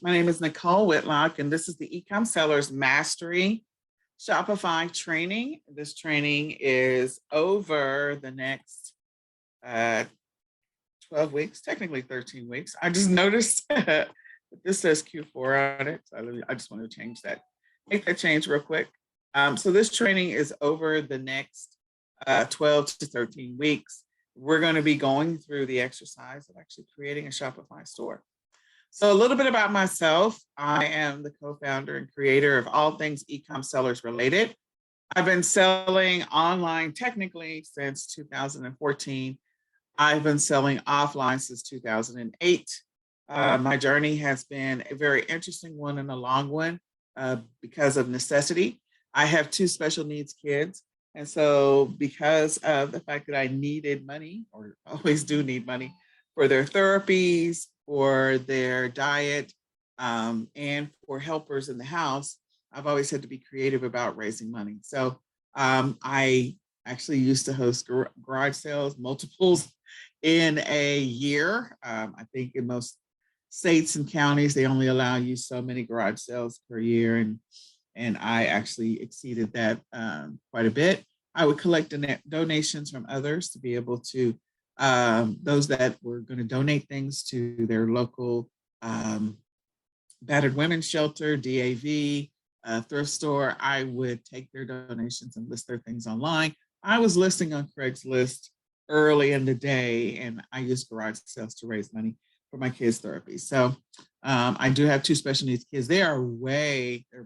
My name is Nicole Whitlock, and this is the eCom Sellers Mastery Shopify training. This training is over the next 12 weeks, technically 13 weeks. I just noticed that this says Q4 on it. So I just want to change that, make that change real quick. So this training is over the next 12 to 13 weeks. We're going to be going through the exercise of actually creating a Shopify store. So a little bit about myself. I am the co-founder and creator of all things eCom Sellers related. I've been selling online technically since 2014. I've been selling offline since 2008. My journey has been a very interesting one and a long one because of necessity. I have 2 special needs kids. And so because of the fact that I needed money, or always do need money, for their therapies, for their diet, and for helpers in the house, I've always had to be creative about raising money. So I actually used to host garage sales, multiples in a year. I think in most states and counties, they only allow you so many garage sales per year. And I actually exceeded that quite a bit. I would collect donations from others to be able to, those that were going to donate things to their local battered women's shelter, DAV, thrift store. I would take their donations and list their things online. I was listing on Craigslist early in the day, and I used garage sales to raise money for my kids' therapy. So I do have 2 special needs kids. They're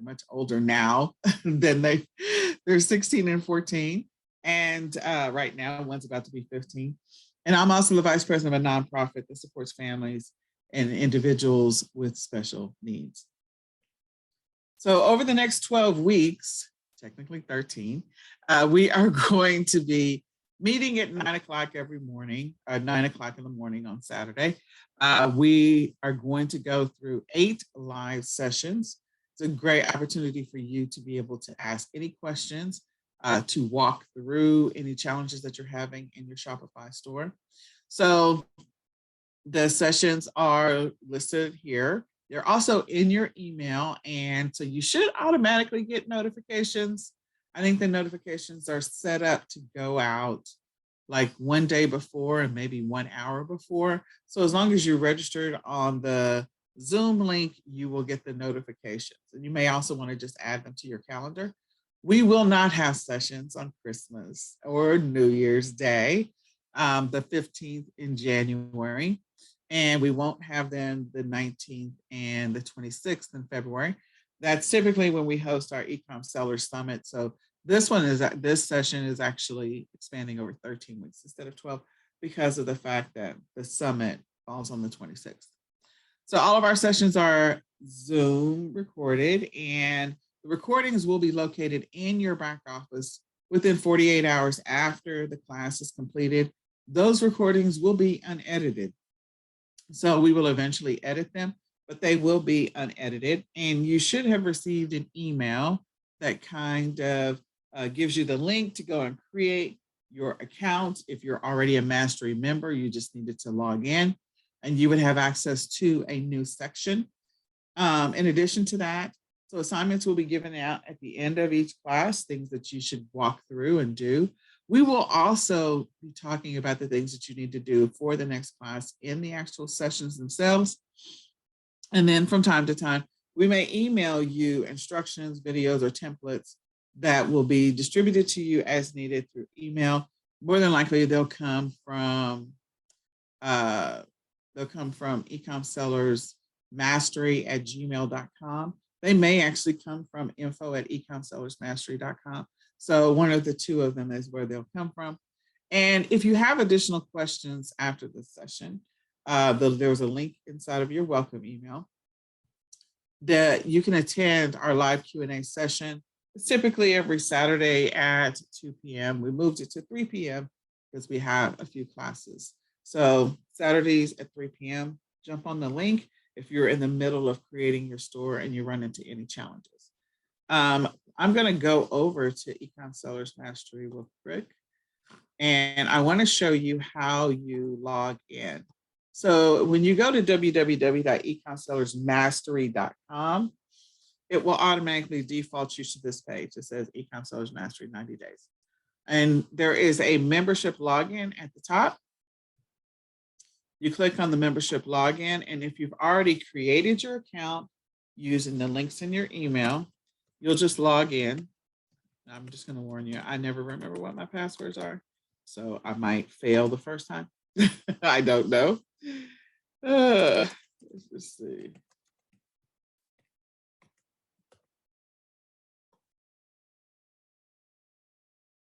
much older now than they're 16 and 14. And right now, one's about to be 15. And I'm also the vice president of a nonprofit that supports families and individuals with special needs. So over the next 12 weeks, technically 13, we are going to be meeting at 9 o'clock every morning, 9 o'clock in the morning on Saturday. We are going to go through 8 live sessions. It's a great opportunity for you to be able to ask any questions, to walk through any challenges that you're having in your Shopify store. So the sessions are listed here. They're also in your email, and so you should automatically get notifications. I think the notifications are set up to go out like one day before and maybe 1 hour before. So as long as you're registered on the Zoom link, you will get the notifications. And you may also want to just add them to your calendar. We will not have sessions on Christmas or New Year's Day, the 15th in January. And we won't have them the 19th and the 26th in February. That's typically when we host our eCom Seller Summit. So this session is actually expanding over 13 weeks instead of 12 because of the fact that the summit falls on the 26th. So all of our sessions are Zoom recorded, and the recordings will be located in your back office within 48 hours after the class is completed. Those recordings will be unedited. So we will eventually edit them, but they will be unedited. And you should have received an email that kind of gives you the link to go and create your account. If you're already a Mastery member, you just needed to log in and you would have access to a new section. In addition to that, so assignments will be given out at the end of each class, things that you should walk through and do. We will also be talking about the things that you need to do for the next class in the actual sessions themselves. And then from time to time, we may email you instructions, videos, or templates that will be distributed to you as needed through email. More than likely, they'll come from ecomsellersmastery@gmail.com. They may actually come from info@ecomsellersmastery.com. So one of the 2 of them is where they'll come from. And if you have additional questions after this session, there's a link inside of your welcome email that you can attend our live Q&A session. It's typically every Saturday at 2 p.m. We moved it to 3 p.m. because we have a few classes. So Saturdays at 3 p.m., jump on the link if you're in the middle of creating your store and you run into any challenges. I'm going to go over to eCom Sellers Mastery real quick. And I want to show you how you log in. So when you go to www.ecomsellersmastery.com, it will automatically default you to this page. It says eCom Sellers Mastery 90 days. And there is a membership login at the top. You click on the membership login, and if you've already created your account using the links in your email, you'll just log in. I'm just going to warn you, I never remember what my passwords are, so I might fail the first time. I don't know. Let's just see.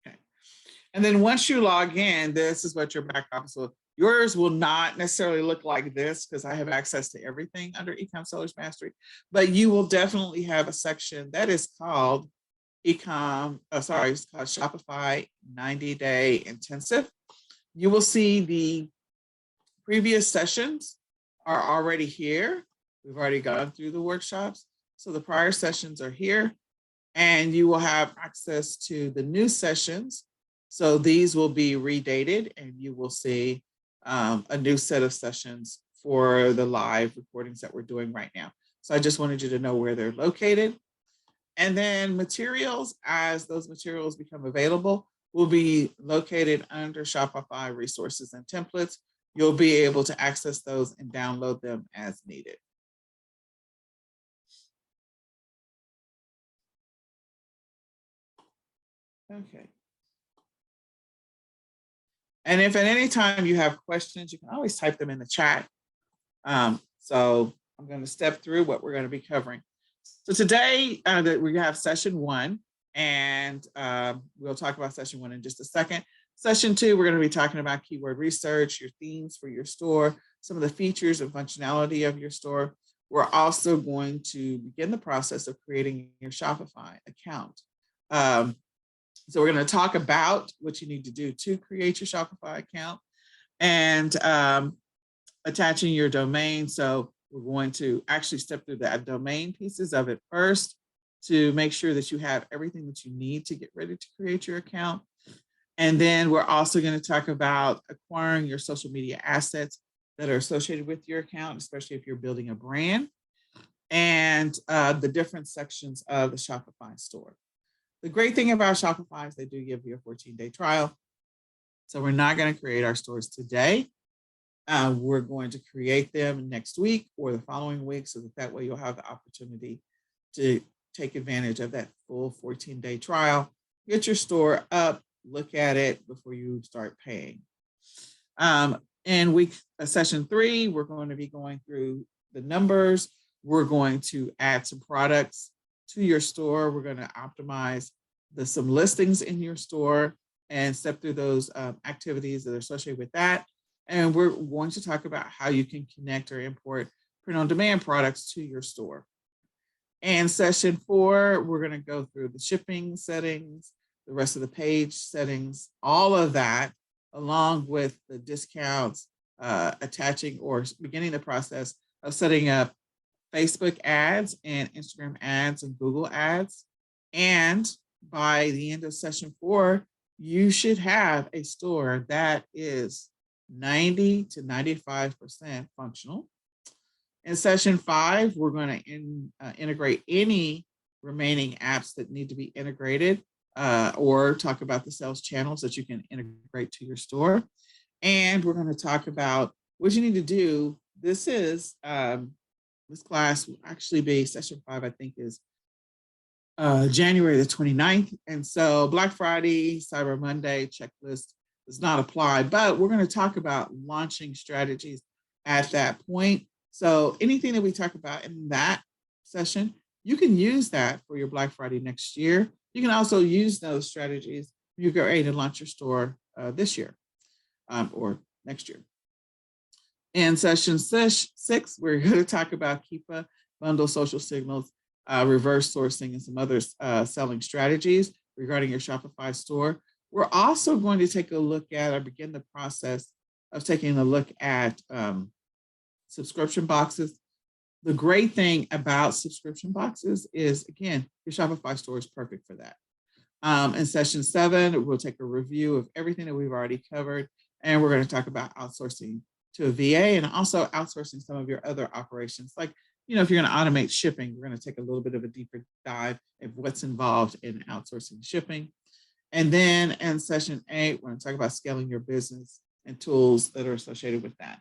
Okay. And then once you log in, this is what your back office will. Yours will not necessarily look like this because I have access to everything under eCom Sellers Mastery, but you will definitely have a section that is called it's called Shopify 90-day intensive. You will see the previous sessions are already here. We've already gone through the workshops. So the prior sessions are here, and you will have access to the new sessions. So these will be redated, and you will see a new set of sessions for the live recordings that we're doing right now. So I just wanted you to know where they're located. And then materials, as those materials become available, will be located under Shopify resources and templates. You'll be able to access those and download them as needed. Okay. And if at any time you have questions, you can always type them in the chat. So I'm going to step through what we're going to be covering. So today we have session 1, and we'll talk about session 1 in just a second. Session 2, we're going to be talking about keyword research, your themes for your store, some of the features and functionality of your store. We're also going to begin the process of creating your Shopify account. So we're going to talk about what you need to do to create your Shopify account and attaching your domain. So we're going to actually step through the domain pieces of it first to make sure that you have everything that you need to get ready to create your account. And then we're also going to talk about acquiring your social media assets that are associated with your account, especially if you're building a brand, and the different sections of the Shopify store. The great thing about Shopify is they do give you a 14-day trial. So we're not going to create our stores today. We're going to create them next week or the following week, so that way you'll have the opportunity to take advantage of that full 14-day trial, get your store up, look at it before you start paying. In session 3, we're going to be going through the numbers. We're going to add some products to your store. We're going to optimize some listings in your store and step through those activities that are associated with that. And we're going to talk about how you can connect or import print-on-demand products to your store. And session 4, we're going to go through the shipping settings, the rest of the page settings, all of that, along with the discounts, attaching or beginning the process of setting up Facebook ads and Instagram ads and Google ads. And by the end of session 4, you should have a store that is 90 to 95% functional. In session 5, we're going to integrate any remaining apps that need to be integrated, or talk about the sales channels that you can integrate to your store. And we're going to talk about what you need to do. This class will actually be session 5, I think, is January the 29th. And so Black Friday, Cyber Monday checklist does not apply, but we're going to talk about launching strategies at that point. So anything that we talk about in that session, you can use that for your Black Friday next year. You can also use those strategies when you get ready to launch your store this year or next year. In session 6, we're going to talk about Keepa, bundle social signals, reverse sourcing, and some other selling strategies regarding your Shopify store. We're also going to take a look at, or begin the process of taking a look at subscription boxes. The great thing about subscription boxes is, again, your Shopify store is perfect for that. In session 7, we'll take a review of everything that we've already covered, and we're going to talk about outsourcing to a VA, and also outsourcing some of your other operations. Like, if you're going to automate shipping, we're going to take a little bit of a deeper dive of what's involved in outsourcing shipping. And then in session 8, we're going to talk about scaling your business and tools that are associated with that.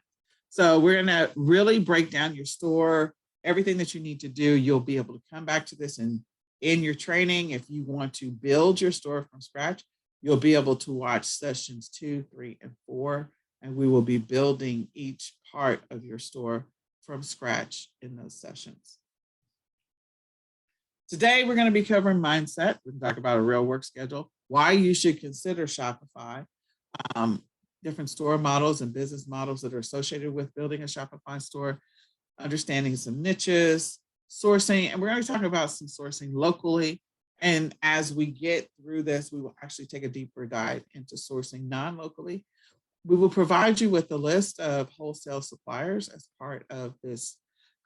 So we're going to really break down your store, everything that you need to do. You'll be able to come back to this in your training. If you want to build your store from scratch, you'll be able to watch sessions 2, 3, and 4, and we will be building each part of your store from scratch in those sessions. Today, we're going to be covering mindset. We're going to talk about a real work schedule, why you should consider Shopify, different store models and business models that are associated with building a Shopify store, understanding some niches, sourcing, and we're going to talk about some sourcing locally. And as we get through this, we will actually take a deeper dive into sourcing non-locally. We will provide you with a list of wholesale suppliers as part of this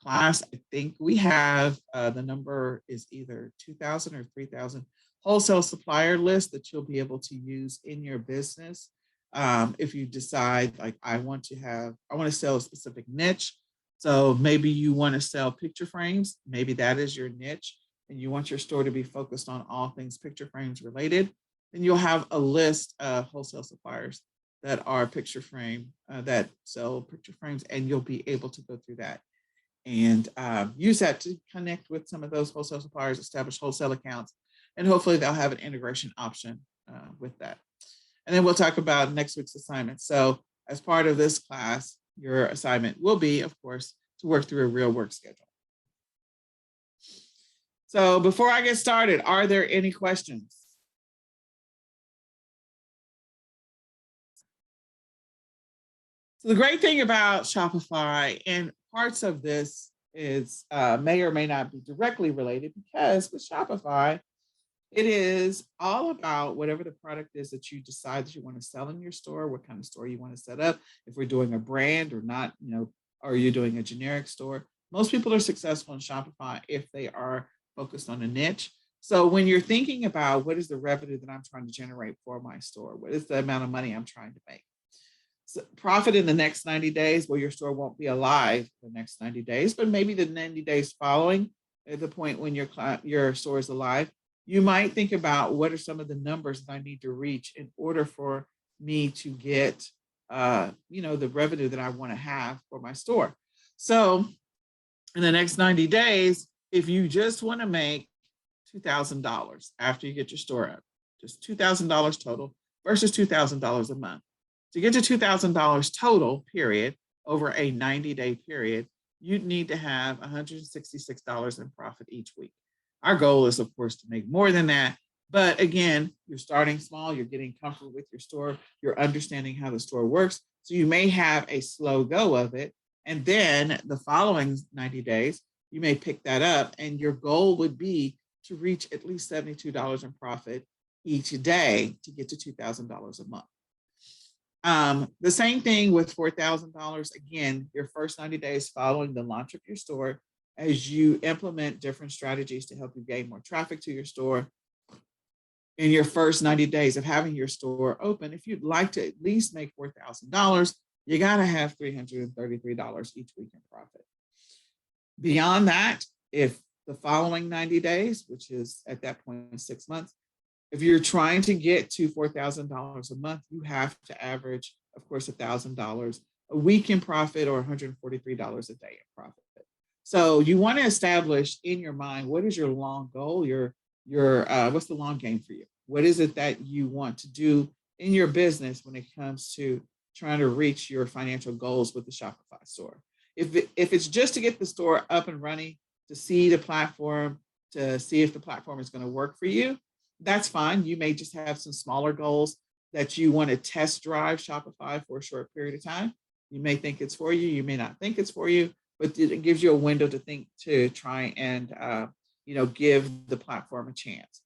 class. I think we have the number is either 2,000 or 3,000 wholesale supplier list that you'll be able to use in your business. If you decide, like, I want to sell a specific niche. So maybe you want to sell picture frames. Maybe that is your niche, and you want your store to be focused on all things picture frames related. Then you'll have a list of wholesale suppliers that are picture frame, that sell picture frames, and you'll be able to go through that and use that to connect with some of those wholesale suppliers, establish wholesale accounts, and hopefully they'll have an integration option with that. And then we'll talk about next week's assignment. So as part of this class, your assignment will be, of course, to work through a real work schedule. So before I get started, are there any questions? So the great thing about Shopify, and parts of this is may or may not be directly related, because with Shopify, it is all about whatever the product is that you decide that you want to sell in your store, what kind of store you want to set up, if we're doing a brand or not, are you doing a generic store? Most people are successful in Shopify if they are focused on a niche. So when you're thinking about what is the revenue that I'm trying to generate for my store, what is the amount of money I'm trying to make? So profit in the next 90 days, well, your store won't be alive for the next 90 days, but maybe the 90 days following, at the point when your store is alive, you might think about what are some of the numbers that I need to reach in order for me to get, the revenue that I want to have for my store. So in the next 90 days, if you just want to make $2,000 after you get your store up, just $2,000 total versus $2,000 a month. To get to $2,000 total, period, over a 90-day period, you'd need to have $166 in profit each week. Our goal is, of course, to make more than that. But again, you're starting small, you're getting comfortable with your store, you're understanding how the store works. So you may have a slow go of it. And then the following 90 days, you may pick that up. And your goal would be to reach at least $72 in profit each day to get to $2,000 a month. The same thing with $4,000. Again, your first 90 days following the launch of your store, as you implement different strategies to help you gain more traffic to your store. In your first 90 days of having your store open, if you'd like to at least make $4,000, you got to have $333 each week in profit. Beyond that, if the following 90 days, which is at that point 6 months, if you're trying to get to $4,000 a month, you have to average, of course, $1,000 a week in profit, or $143 a day in profit. So you want to establish in your mind, what is your long goal? What's the long game for you? What is it that you want to do in your business when it comes to trying to reach your financial goals with the Shopify store? If it's just to get the store up and running, to see the platform, to see if the platform is going to work for you, that's fine. You may just have some smaller goals that you want to test drive Shopify for a short period of time. You may think it's for you. You may not think it's for you, but it gives you a window to think, to try and, give the platform a chance.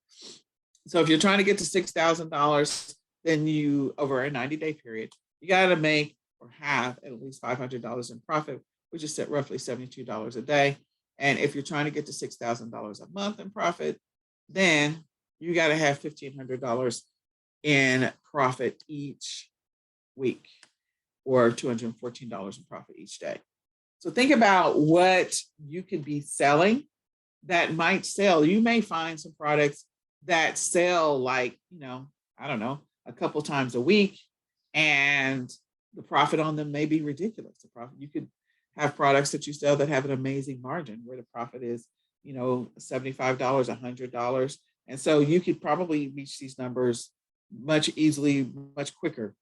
So if you're trying to get to $6,000, then over a 90-day period, you got to make or have at least $500 in profit, which is roughly $72 a day. And if you're trying to get to $6,000 a month in profit, then you got to have $1,500 in profit each week, or $214 in profit each day. So think about what you could be selling that might sell. You may find some products that sell like, I don't know, a couple times a week, and the profit on them may be ridiculous. The profit, you could have products that you sell that have an amazing margin where the profit is, $75, $100. And so you could probably reach these numbers much easily, much quicker.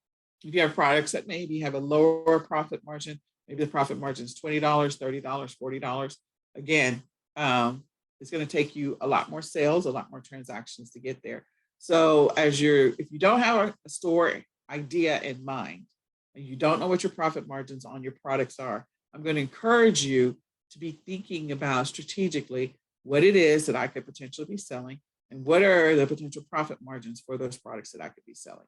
If you have products that maybe have a lower profit margin, maybe the profit margin is $20, $30, $40. Again, it's going to take you a lot more sales, a lot more transactions to get there. So if you don't have a store idea in mind, and you don't know what your profit margins on your products are, I'm going to encourage you to be thinking about strategically what it is that I could potentially be selling, and what are the potential profit margins for those products that I could be selling.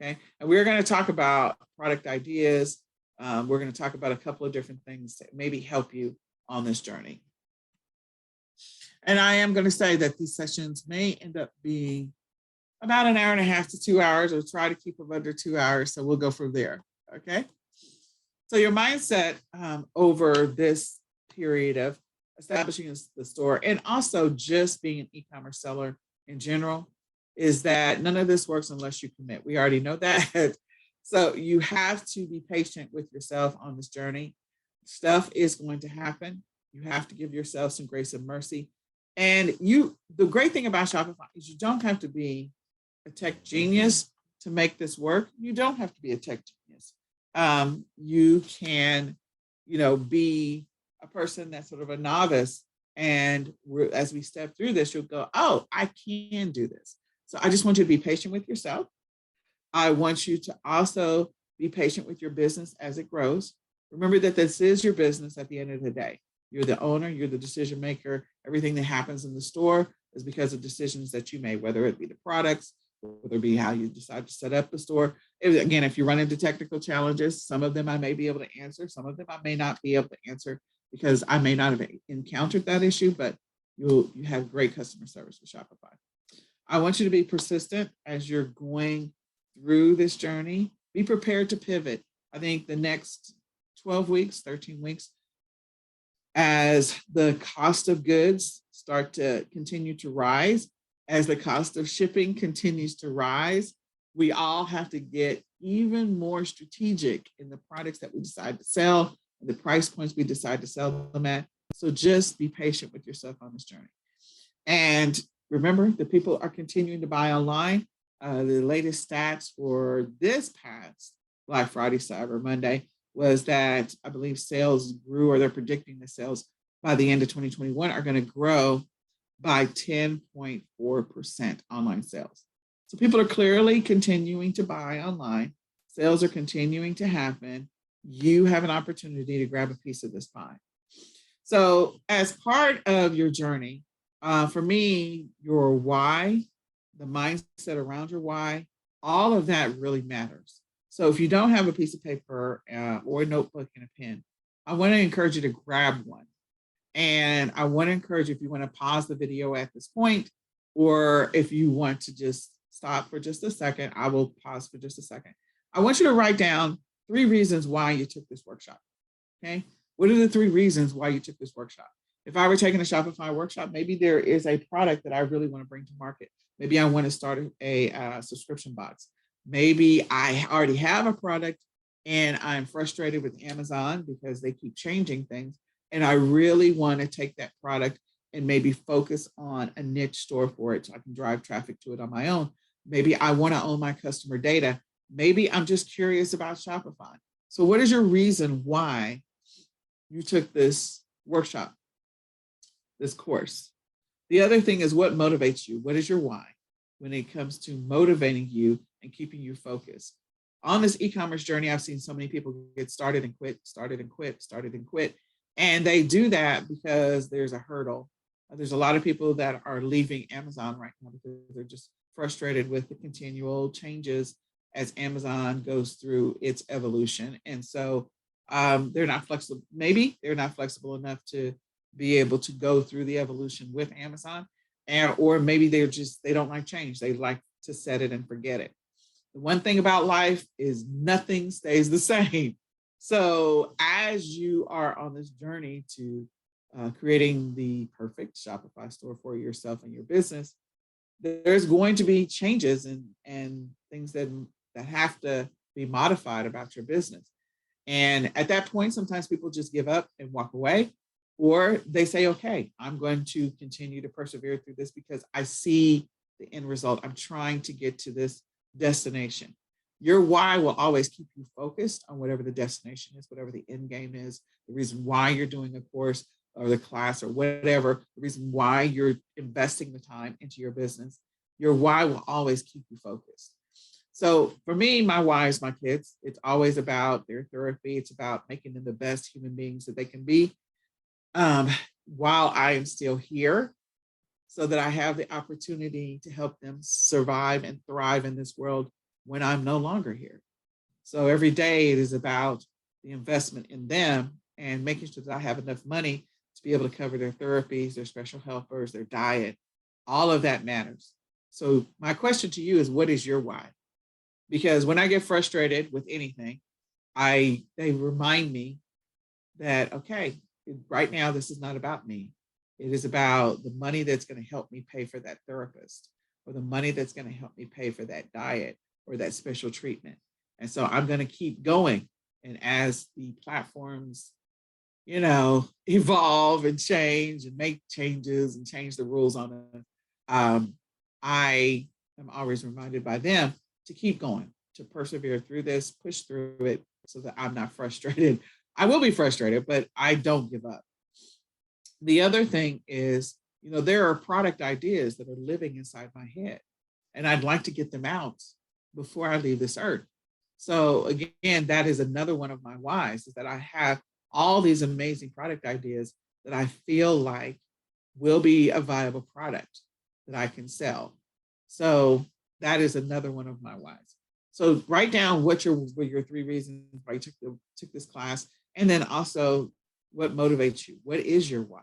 Okay, and we're going to talk about product ideas. We're going to talk about a couple of different things that maybe help you on this journey. And I am going to say that these sessions may end up being about an hour and a half to 2 hours. We'll try to keep them under 2 hours. So we'll go from there. Okay. So your mindset over this period of establishing the store, and also just being an e-commerce seller in general, is that none of this works unless you commit. We already know that. So you have to be patient with yourself on this journey. Stuff is going to happen. You have to give yourself some grace and mercy. And the great thing about Shopify is you don't have to be a tech genius to make this work. You don't have to be a tech genius. You can, be a person that's sort of a novice. And as we step through this, you'll go, oh, I can do this. So I just want you to be patient with yourself. I want you to also be patient with your business as it grows. Remember that this is your business at the end of the day. You're the owner, you're the decision maker. Everything that happens in the store is because of decisions that you made, whether it be the products, whether it be how you decide to set up the store. Again, if you run into technical challenges, some of them I may be able to answer, some of them I may not be able to answer because I may not have encountered that issue, but you have great customer service with Shopify. I want you to be persistent as you're going through this journey. Be prepared to pivot. I think the next 12 weeks, 13 weeks, as the cost of goods start to continue to rise, as the cost of shipping continues to rise, we all have to get even more strategic in the products that we decide to sell, and the price points we decide to sell them at. So just be patient with yourself on this journey. And remember, the people are continuing to buy online. The latest stats for this past Black Friday, Cyber Monday was that I believe sales grew, or they're predicting the sales by the end of 2021 are going to grow by 10.4% online sales. So people are clearly continuing to buy online. Sales are continuing to happen. You have an opportunity to grab a piece of this pie. So as part of your journey, for me, your why, the mindset around your why, all of that really matters. So if you don't have a piece of paper or a notebook and a pen, I want to encourage you to grab one. And I want to encourage you, if you want to pause the video at this point, or if you want to just stop for just a second, I will pause for just a second. I want you to write down 3 reasons why you took this workshop. Okay. What are the 3 reasons why you took this workshop? If I were taking a Shopify workshop, maybe there is a product that I really want to bring to market. Maybe I want to start a subscription box. Maybe I already have a product and I'm frustrated with Amazon because they keep changing things. And I really want to take that product and maybe focus on a niche store for it so I can drive traffic to it on my own. Maybe I want to own my customer data. Maybe I'm just curious about Shopify. So what is your reason why you took this workshop, this course? The other thing is, what motivates you? What is your why when it comes to motivating you and keeping you focused? On this e-commerce journey, I've seen so many people get started and quit, started and quit, started and quit. And they do that because there's a hurdle. There's a lot of people that are leaving Amazon right now because they're just frustrated with the continual changes as Amazon goes through its evolution. And so they're not flexible. Maybe they're not flexible enough to be able to go through the evolution with Amazon, or maybe they don't like change. They like to set it and forget it. The one thing about life is nothing stays the same. So as you are on this journey to creating the perfect Shopify store for yourself and your business, there's going to be changes and things that have to be modified about your business. And at that point, sometimes people just give up and walk away, or they say, okay, I'm going to continue to persevere through this because I see the end result. I'm trying to get to this destination. Your why will always keep you focused on whatever the destination is, whatever the end game is, the reason why you're doing the course or the class or whatever, the reason why you're investing the time into your business. Your why will always keep you focused. So for me, my why is my kids. It's always about their therapy. It's about making them the best human beings that they can be while I am still here, so that I have the opportunity to help them survive and thrive in this world when I'm no longer here. So every day it is about the investment in them and making sure that I have enough money to be able to cover their therapies, their special helpers, their diet. All of that matters. So my question to you is, what is your why? Because when I get frustrated with anything, they remind me that, okay, right now, this is not about me. It is about the money that's going to help me pay for that therapist, or the money that's going to help me pay for that diet or that special treatment. And so I'm going to keep going. And as the platforms, evolve and change and make changes and change the rules on it, I am always reminded by them to keep going, to persevere through this, push through it so that I'm not frustrated. I will be frustrated, but I don't give up. The other thing is, there are product ideas that are living inside my head, and I'd like to get them out before I leave this earth. So again, that is another one of my whys, is that I have all these amazing product ideas that I feel like will be a viable product that I can sell. So that is another one of my whys. So write down what were your 3 reasons why you took this class, and then also what motivates you. What is your why?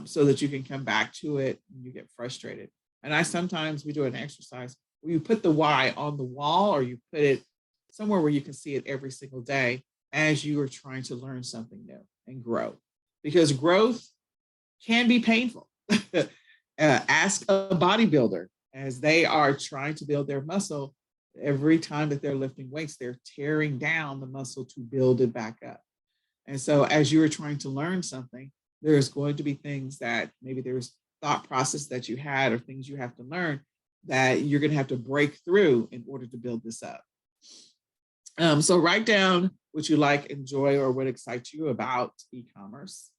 So that you can come back to it when you get frustrated. And we do an exercise where you put the why on the wall, or you put it somewhere where you can see it every single day as you are trying to learn something new and grow. Because growth can be painful. Ask a bodybuilder, as they are trying to build their muscle. Every time that they're lifting weights, they're tearing down the muscle to build it back up. And so as you are trying to learn something, there's going to be things that maybe there's thought process that you had or things you have to learn that you're going to have to break through in order to build this up. So write down what you like, enjoy, or what excites you about e-commerce.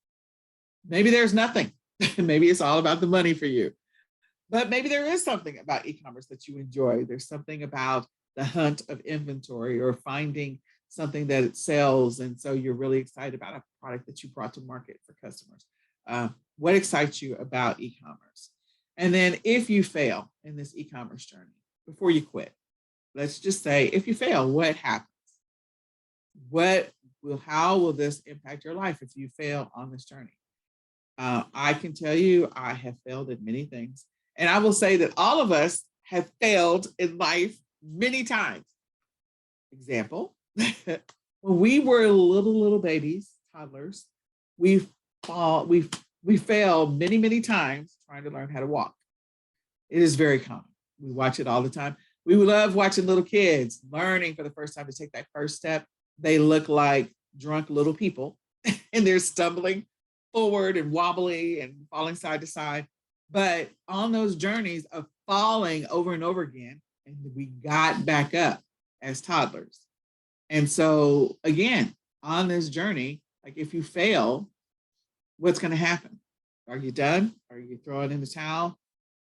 Maybe there's nothing. Maybe it's all about the money for you. But maybe there is something about e-commerce that you enjoy. There's something about the hunt of inventory or finding something that it sells. And so you're really excited about a product that you brought to market for customers. What excites you about e-commerce? And then if you fail in this e-commerce journey, before you quit, let's just say, if you fail, what happens? How will this impact your life if you fail on this journey? I can tell you, I have failed at many things. And I will say that all of us have failed in life many times. Example, when we were little babies, toddlers, we failed many, many times trying to learn how to walk. It is very common. We watch it all the time. We love watching little kids learning for the first time to take that first step. They look like drunk little people and they're stumbling forward and wobbly and falling side to side. But on those journeys of falling over and over again, and we got back up as toddlers. And so again, on this journey, like if you fail, what's going to happen? Are you done? Are you throwing in the towel?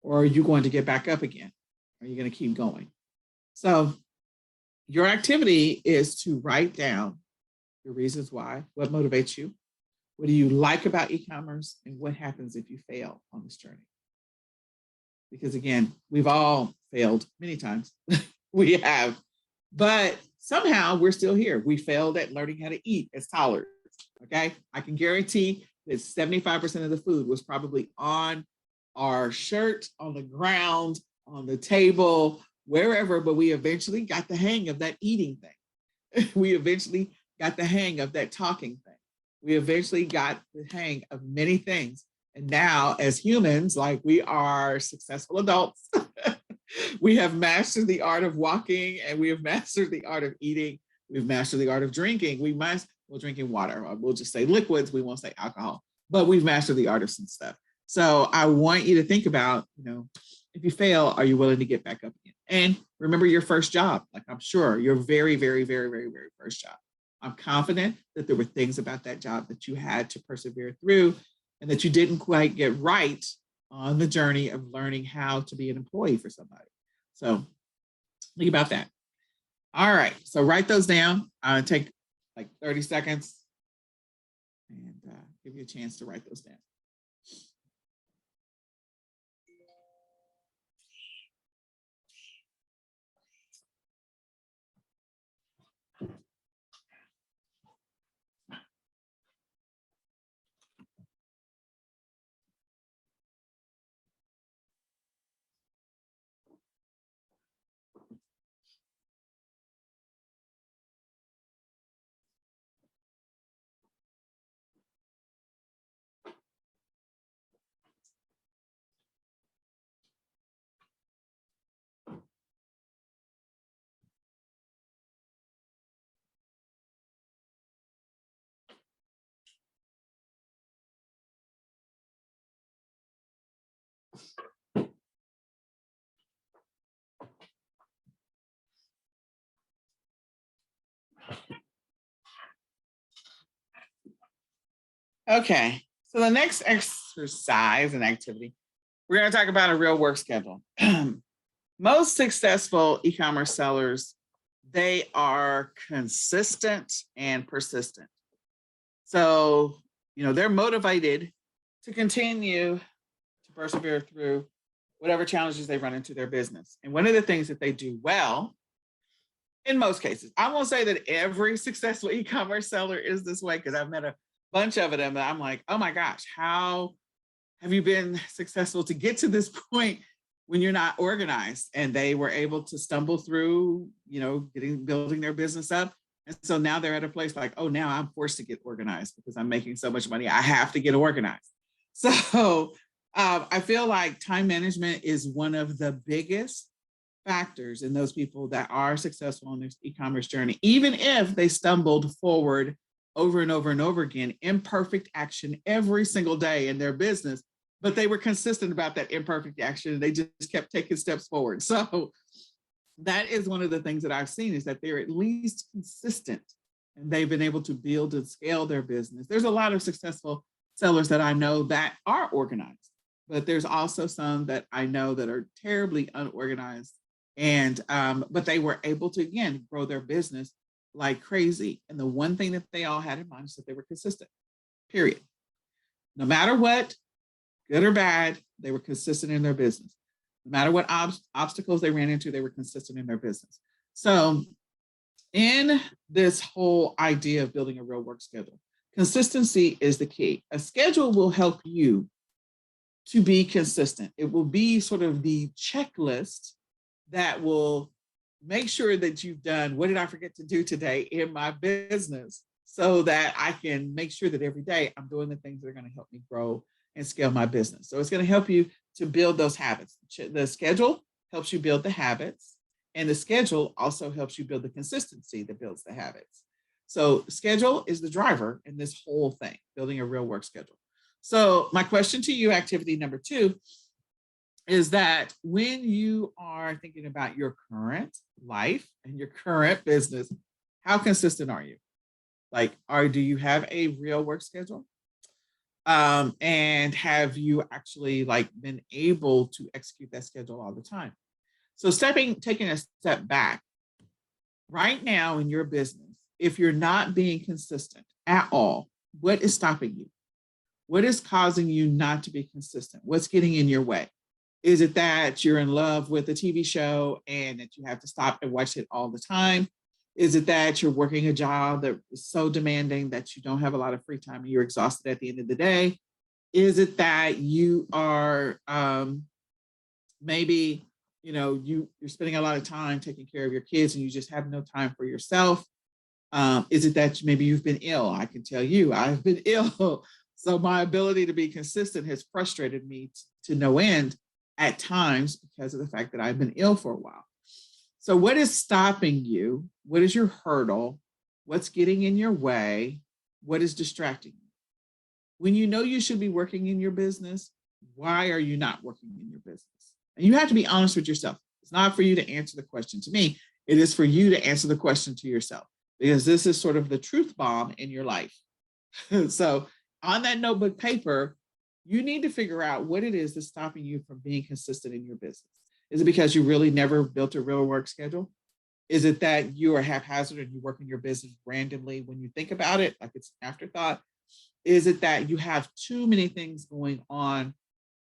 Or are you going to get back up again? Are you going to keep going? So your activity is to write down your reasons why, what motivates you, what do you like about e-commerce, and what happens if you fail on this journey? Because again, we've all failed many times. We have, but somehow we're still here. We failed at learning how to eat as toddlers, okay? I can guarantee that 75% of the food was probably on our shirt, on the ground, on the table. wherever, but we eventually got the hang of that eating thing. We eventually got the hang of that talking thing. We eventually got the hang of many things. And now, as humans, like we are successful adults, we have mastered the art of walking, and we have mastered the art of eating. We've mastered the art of drinking. Well, drinking water. We'll just say liquids. We won't say alcohol, but we've mastered the art of some stuff. So I want you to think about, if you fail, are you willing to get back up again? And remember your first job. Like, I'm sure your very, very, very, very, very first job. I'm confident that there were things about that job that you had to persevere through, and that you didn't quite get right on the journey of learning how to be an employee for somebody. So think about that. All right, so write those down. Take like 30 seconds and give you a chance to write those down. Okay, so the next exercise and activity, we're going to talk about a real work schedule. Most successful e-commerce sellers, they are consistent and persistent. So, they're motivated to continue to persevere through whatever challenges they run into their business. And one of the things that they do well, in most cases, I won't say that every successful e-commerce seller is this way, because I've met a bunch of them and I'm like, oh my gosh, how have you been successful to get to this point when you're not organized? And they were able to stumble through, building their business up. And so now they're at a place like, oh, now I'm forced to get organized because I'm making so much money. I have to get organized. So I feel like time management is one of the biggest factors in those people that are successful on their e-commerce journey, even if they stumbled forward over and over and over again, imperfect action every single day in their business, but they were consistent about that imperfect action. And they just kept taking steps forward. So that is one of the things that I've seen, is that they're at least consistent and they've been able to build and scale their business. There's a lot of successful sellers that I know that are organized, but there's also some that I know that are terribly unorganized. And but they were able to, again, grow their business like crazy. And the one thing that they all had in mind is that they were consistent, period. No matter what, good or bad, they were consistent in their business. No matter what obstacles they ran into, they were consistent in their business. So in this whole idea of building a real work schedule, consistency is the key. A schedule will help you to be consistent. It will be sort of the checklist that will make sure that you've done, what did I forget to do today in my business, so that I can make sure that every day I'm doing the things that are going to help me grow and scale my business. So it's going to help you to build those habits. The schedule helps you build the habits, and the schedule also helps you build the consistency that builds the habits. So schedule is the driver in this whole thing, building a real work schedule. So my question to you, activity number 2, is that when you are thinking about your current life and your current business, how consistent are you? Like, do you have a real work schedule? And have you actually been able to execute that schedule all the time? So taking a step back, right now in your business, if you're not being consistent at all, what is stopping you? What is causing you not to be consistent? What's getting in your way? Is it that you're in love with a TV show and that you have to stop and watch it all the time? Is it that you're working a job that is so demanding that you don't have a lot of free time and you're exhausted at the end of the day? Is it that you are maybe you're spending a lot of time taking care of your kids and you just have no time for yourself? Is it that maybe you've been ill? I can tell you, I've been ill. So my ability to be consistent has frustrated me to no end at times because of the fact that I've been ill for a while. So what is stopping you? What is your hurdle? What's getting in your way? What is distracting you? When you know you should be working in your business, why are you not working in your business? And you have to be honest with yourself. It's not for you to answer the question to me. It is for you to answer the question to yourself, because this is sort of the truth bomb in your life. So on that notebook paper, you need to figure out what it is that's stopping you from being consistent in your business. Is it because you really never built a real work schedule? Is it that you are haphazard and you work in your business randomly when you think about it, like it's an afterthought? Is it that you have too many things going on,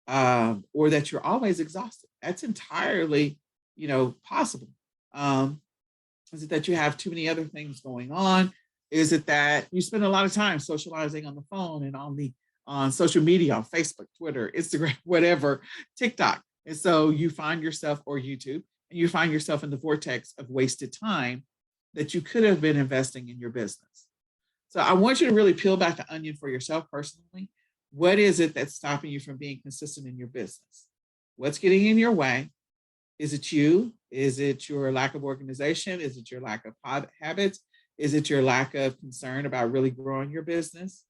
or that you're always exhausted? That's entirely, possible. Is it that you have too many other things going on? Is it that you spend a lot of time socializing on the phone and on social media, on Facebook, Twitter, Instagram, whatever, TikTok? And so you find yourself, or YouTube, and you find yourself in the vortex of wasted time that you could have been investing in your business. So I want you to really peel back the onion for yourself personally. What is it that's stopping you from being consistent in your business? What's getting in your way? Is it you? Is it your lack of organization? Is it your lack of habits? Is it your lack of concern about really growing your business?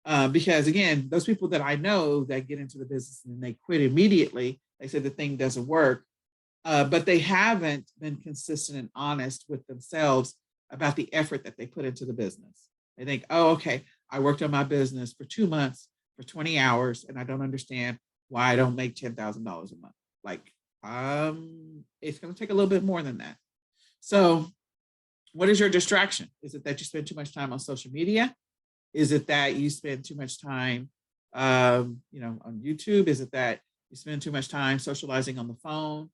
Because again, those people that I know that get into the business and they quit immediately, they say the thing doesn't work, but they haven't been consistent and honest with themselves about the effort that they put into the business. They think, oh, okay, I worked on my business for 2 months for 20 hours and I don't understand why I don't make $10,000 a month. Like, it's going to take a little bit more than that. So what is your distraction? Is it that you spend too much time on social media? Is it that you spend too much time, on YouTube? Is it that you spend too much time socializing on the phone?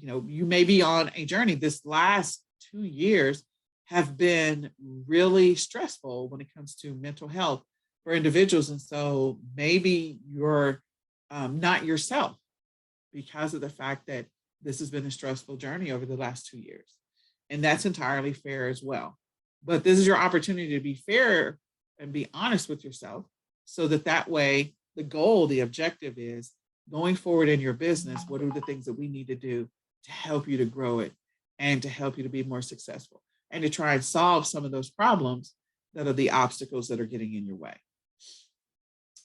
You may be on a journey. This last 2 years have been really stressful when it comes to mental health for individuals. And so maybe you're not yourself because of the fact that this has been a stressful journey over the last 2 years. And that's entirely fair as well. But this is your opportunity to be fair and be honest with yourself so that way the goal, the objective is going forward in your business, what are the things that we need to do to help you to grow it and to help you to be more successful and to try and solve some of those problems that are the obstacles that are getting in your way.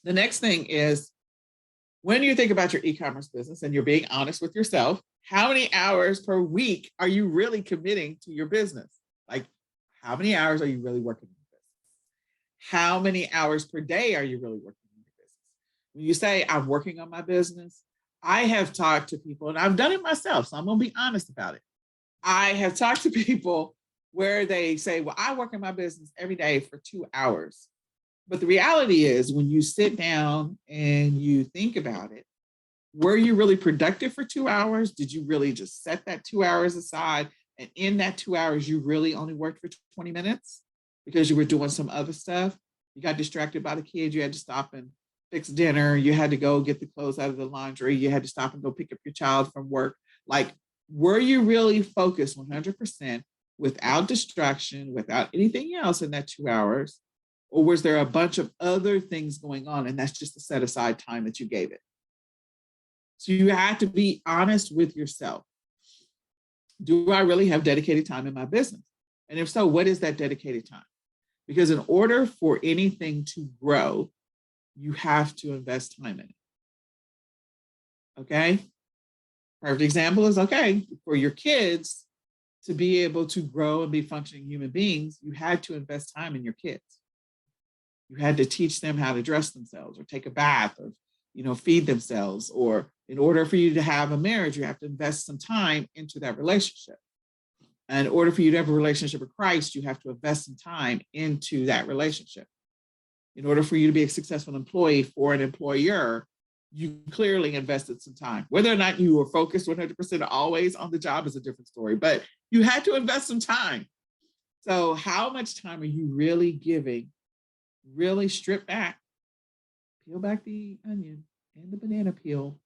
The next thing is, when you think about your e-commerce business and you're being honest with yourself, how many hours per week are you really committing to your business? Like, how many hours are you really working in your business? How many hours per day are you really working in your business? When you say, I'm working on my business, I have talked to people, and I've done it myself, so I'm going to be honest about it. I have talked to people where they say, well, I work in my business every day for 2 hours. But the reality is, when you sit down and you think about it, were you really productive for 2 hours? Did you really just set that 2 hours aside? And in that 2 hours, you really only worked for 20 minutes because you were doing some other stuff? You got distracted by the kids. You had to stop and fix dinner. You had to go get the clothes out of the laundry. You had to stop and go pick up your child from work. Like, were you really focused 100% without distraction, without anything else in that 2 hours? Or was there a bunch of other things going on and that's just the set aside time that you gave it? So you have to be honest with yourself. Do I really have dedicated time in my business? And if so, what is that dedicated time? Because in order for anything to grow, you have to invest time in it. Okay? Perfect example is, okay, for your kids to be able to grow and be functioning human beings, you had to invest time in your kids. You had to teach them how to dress themselves or take a bath or, feed themselves. Or in order for you to have a marriage, you have to invest some time into that relationship. And in order for you to have a relationship with Christ, you have to invest some time into that relationship. In order for you to be a successful employee for an employer, you clearly invested some time. Whether or not you were focused 100% always on the job is a different story, but you had to invest some time. So how much time are you really giving? Really strip back, peel back the onion and the banana peel.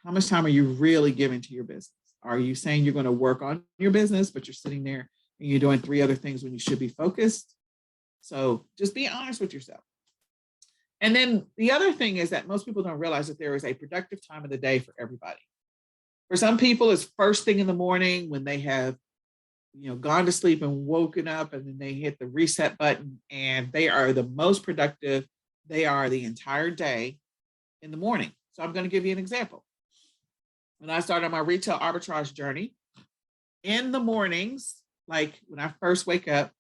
How much time are you really giving to your business? Are you saying you're going to work on your business, but you're sitting there and you're doing 3 other things when you should be focused? So just be honest with yourself. And then the other thing is that most people don't realize that there is a productive time of the day for everybody. For some people, it's first thing in the morning when they have, gone to sleep and woken up, and then they hit the reset button and they are the most productive they are the entire day in the morning. So I'm going to give you an example. When I started my retail arbitrage journey, in the mornings, like when I first wake up,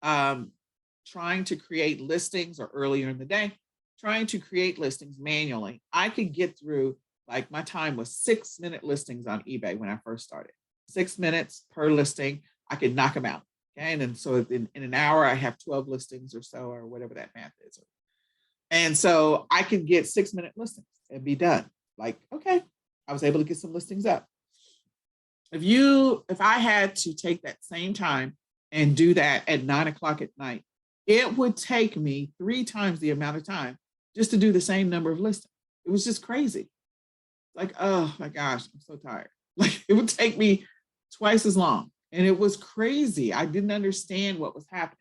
trying to create listings, or earlier in the day, trying to create listings manually, I could get through, like, my time was 6-minute listings on eBay when I first started. 6 minutes per listing, I could knock them out. Okay. And then so in an hour, I have 12 listings or so, or whatever that math is. And so I could get 6-minute listings and be done. Like, okay, I was able to get some listings up. If I had to take that same time and do that at 9 o'clock at night, it would take me 3 times the amount of time just to do the same number of listings. It was just crazy. Like, oh my gosh, I'm so tired. Like, it would take me twice as long. And it was crazy. I didn't understand what was happening.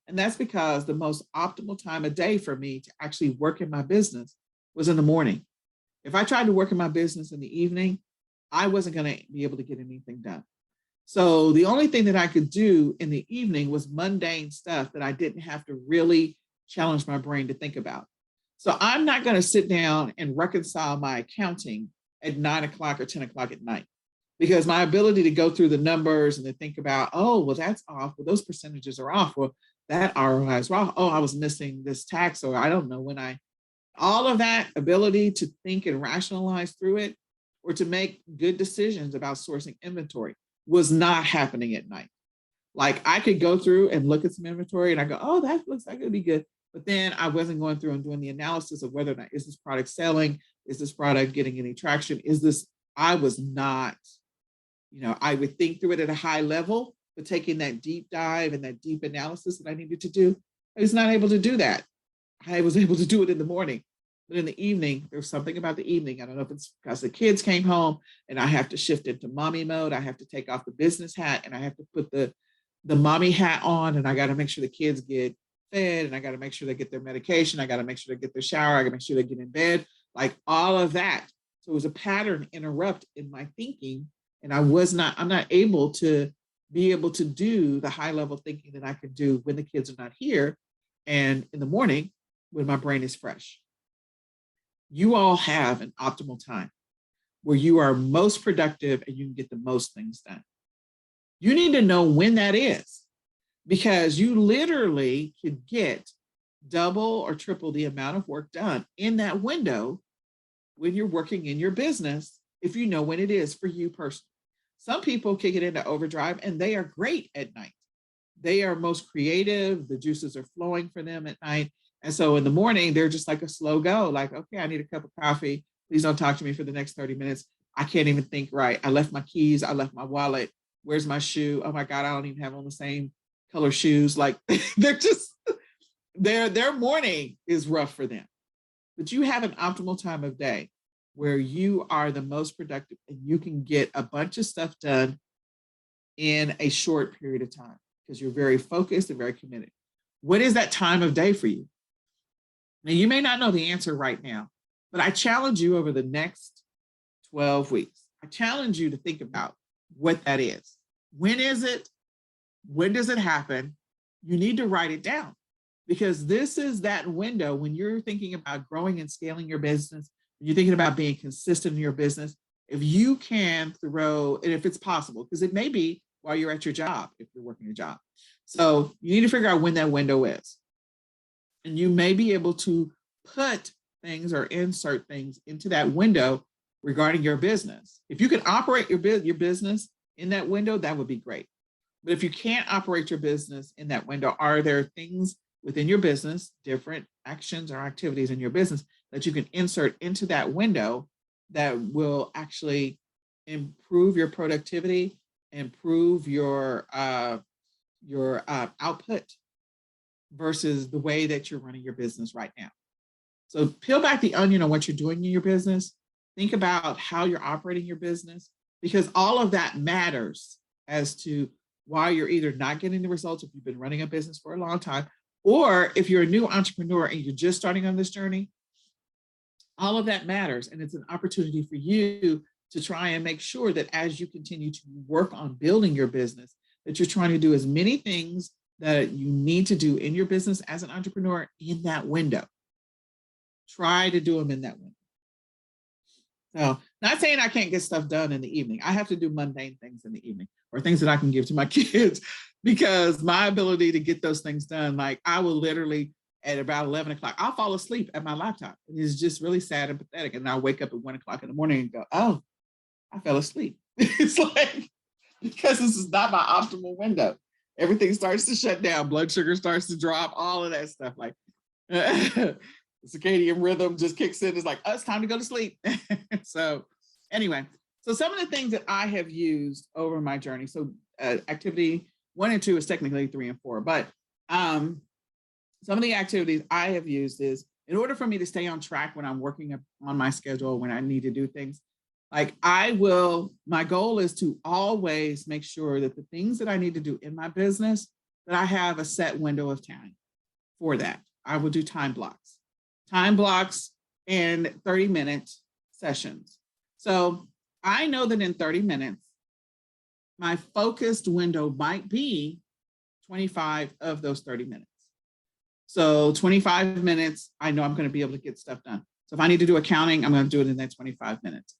And that's because the most optimal time of day for me to actually work in my business was in the morning. If I tried to work in my business in the evening, I wasn't going to be able to get anything done. So the only thing that I could do in the evening was mundane stuff that I didn't have to really challenge my brain to think about. So I'm not going to sit down and reconcile my accounting at 9 o'clock or 10 o'clock at night, because my ability to go through the numbers and to think about, oh, well, that's off. Well, those percentages are off. Well, that ROI is off. Oh, I was missing this tax, or I don't know when all of that ability to think and rationalize through it, or to make good decisions about sourcing inventory, was not happening at night. Like, I could go through and look at some inventory and I go, oh, that looks like it'll be good. But then I wasn't going through and doing the analysis of whether or not, is this product selling? Is this product getting any traction? I was not, I would think through it at a high level, but taking that deep dive and that deep analysis that I needed to do, I was not able to do that. I was able to do it in the morning. But in the evening, there's something about the evening. I don't know if it's because the kids came home and I have to shift into mommy mode. I have to take off the business hat and I have to put the mommy hat on, and I got to make sure the kids get fed, and I got to make sure they get their medication. I got to make sure they get their shower. I got to make sure they get in bed, like all of that. So it was a pattern interrupt in my thinking. And I'm not able to do the high level thinking that I could do when the kids are not here and in the morning when my brain is fresh. You all have an optimal time where you are most productive and you can get the most things done. You need to know when that is, because you literally could get double or triple the amount of work done in that window when you're working in your business, if you know when it is for you personally. Some people kick it into overdrive and they are great at night. They are most creative. The juices are flowing for them at night. And so in the morning, they're just like a slow go, like, okay, I need a cup of coffee. Please don't talk to me for the next 30 minutes. I can't even think right. I left my keys. I left my wallet. Where's my shoe? Oh my God, I don't even have on the same color shoes. Like, they're just, their morning is rough for them. But you have an optimal time of day where you are the most productive and you can get a bunch of stuff done in a short period of time because you're very focused and very committed. What is that time of day for you? Now, you may not know the answer right now, but I challenge you over the next 12 weeks. I challenge you to think about what that is. When is it? When does it happen? You need to write it down, because this is that window when you're thinking about growing and scaling your business, when you're thinking about being consistent in your business. If you can throw, and if it's possible, because it may be while you're at your job, if you're working a job. So you need to figure out when that window is. And you may be able to put things or insert things into that window regarding your business. If you can operate your business in that window, that would be great. But if you can't operate your business in that window, are there things within your business, different actions or activities in your business that you can insert into that window that will actually improve your productivity, improve your output versus the way that you're running your business right now? So peel back the onion on what you're doing in your business Think about how you're operating your business, because all of that matters as to why you're either not getting the results if you've been running a business for a long time, or if you're a new entrepreneur and you're just starting on this journey. All of that matters. And it's an opportunity for you to try and make sure that as you continue to work on building your business, that you're trying to do as many things that you need to do in your business as an entrepreneur in that window. Try to do them in that window. So, not saying I can't get stuff done in the evening. I have to do mundane things in the evening, or things that I can give to my kids, because my ability to get those things done, like I will literally at about 11 o'clock, I'll fall asleep at my laptop. It's just really sad and pathetic. And I'll wake up at 1 o'clock in the morning and go, oh, I fell asleep. It's like, because this is not my optimal window. Everything starts to shut down. Blood sugar starts to drop, all of that stuff. Like the circadian rhythm just kicks in. It's like, oh, it's time to go to sleep. So anyway, so some of the things that I have used over my journey. So activity 1 and 2 is technically 3 and 4, but some of the activities I have used is, in order for me to stay on track when I'm working on my schedule, when I need to do things, like my goal is to always make sure that the things that I need to do in my business, that I have a set window of time for that. I will do time blocks and 30-minute sessions. So I know that in 30 minutes, my focused window might be 25 of those 30 minutes. So 25 minutes, I know I'm going to be able to get stuff done. So if I need to do accounting, I'm going to do it in that 25 minutes,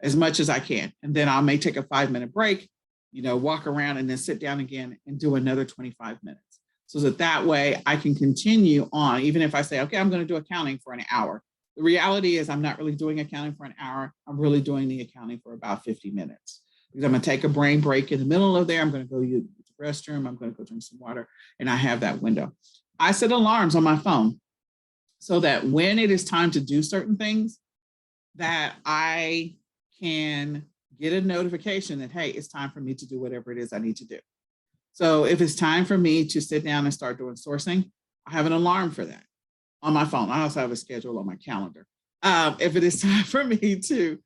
as much as I can. And then I may take a 5-minute break, walk around and then sit down again and do another 25 minutes. So that way I can continue on, even if I say, okay, I'm going to do accounting for an hour. The reality is I'm not really doing accounting for an hour. I'm really doing the accounting for about 50 minutes. Because I'm going to take a brain break in the middle of there. I'm going to go use the restroom. I'm going to go drink some water. And I have that window. I set alarms on my phone so that when it is time to do certain things, that I can get a notification that, hey, it's time for me to do whatever it is I need to do. So if it's time for me to sit down and start doing sourcing, I have an alarm for that on my phone. I also have a schedule on my calendar. If it is time for me to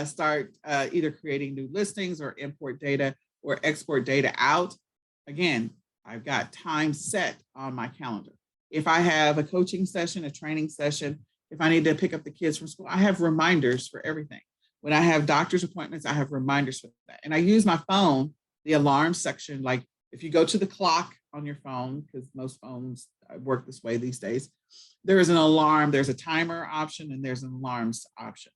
start either creating new listings or import data or export data out, again, I've got time set on my calendar. If I have a coaching session, a training session, if I need to pick up the kids from school, I have reminders for everything. When I have doctor's appointments, I have reminders for that. And I use my phone, the alarm section. Like if you go to the clock on your phone, because most phones work this way these days, there is an alarm, there's a timer option, and there's an alarms option.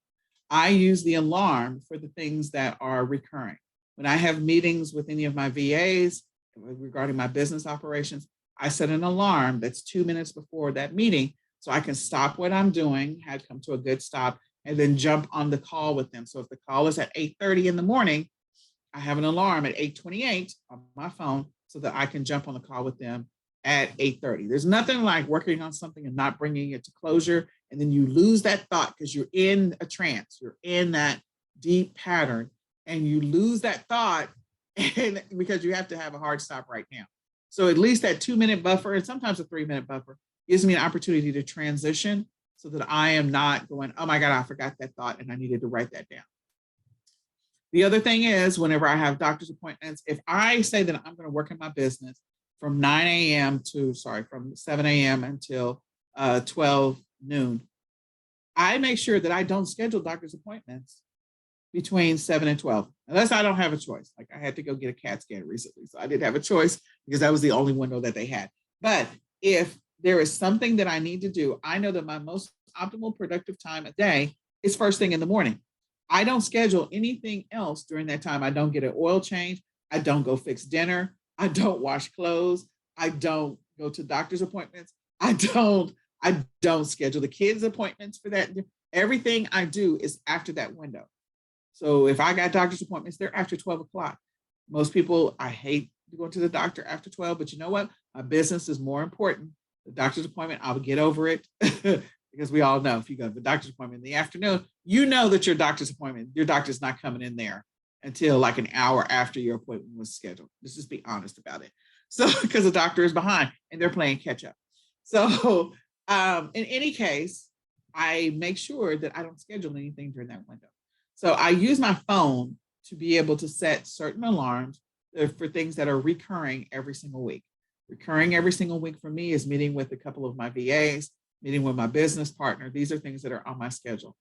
I use the alarm for the things that are recurring. When I have meetings with any of my VAs, regarding my business operations, I set an alarm that's 2 minutes before that meeting so I can stop what I'm doing, had come to a good stop, and then jump on the call with them. So if the call is at 8:30 in the morning, I have an alarm at 8:28 on my phone so that I can jump on the call with them at 8:30. There's nothing like working on something and not bringing it to closure, and then you lose that thought because you're in a trance, you're in that deep pattern, and you lose that thought. And because you have to have a hard stop right now. So at least that 2-minute buffer, and sometimes a 3-minute buffer, gives me an opportunity to transition so that I am not going, oh my God, I forgot that thought and I needed to write that down. The other thing is, whenever I have doctor's appointments, if I say that I'm going to work in my business from 7 a.m. until 12 noon, I make sure that I don't schedule doctor's appointments between 7 and 12, unless I don't have a choice. Like I had to go get a CAT scan recently, so I didn't have a choice because that was the only window that they had. But if there is something that I need to do, I know that my most optimal productive time a day is first thing in the morning. I don't schedule anything else during that time. I don't get an oil change. I don't go fix dinner. I don't wash clothes. I don't go to doctor's appointments. I don't schedule the kids' appointments for that. Everything I do is after that window. So if I got doctor's appointments, they're after 12 o'clock. Most people, I hate going to the doctor after 12, but you know what? My business is more important. The doctor's appointment, I'll get over it because we all know if you go to the doctor's appointment in the afternoon, you know that your doctor's not coming in there until like an hour after your appointment was scheduled. Let's just be honest about it. So because the doctor is behind and they're playing catch up. So in any case, I make sure that I don't schedule anything during that window. So I use my phone to be able to set certain alarms for things that are recurring every single week. Recurring every single week for me is meeting with a couple of my VAs, meeting with my business partner. These are things that are on my schedule.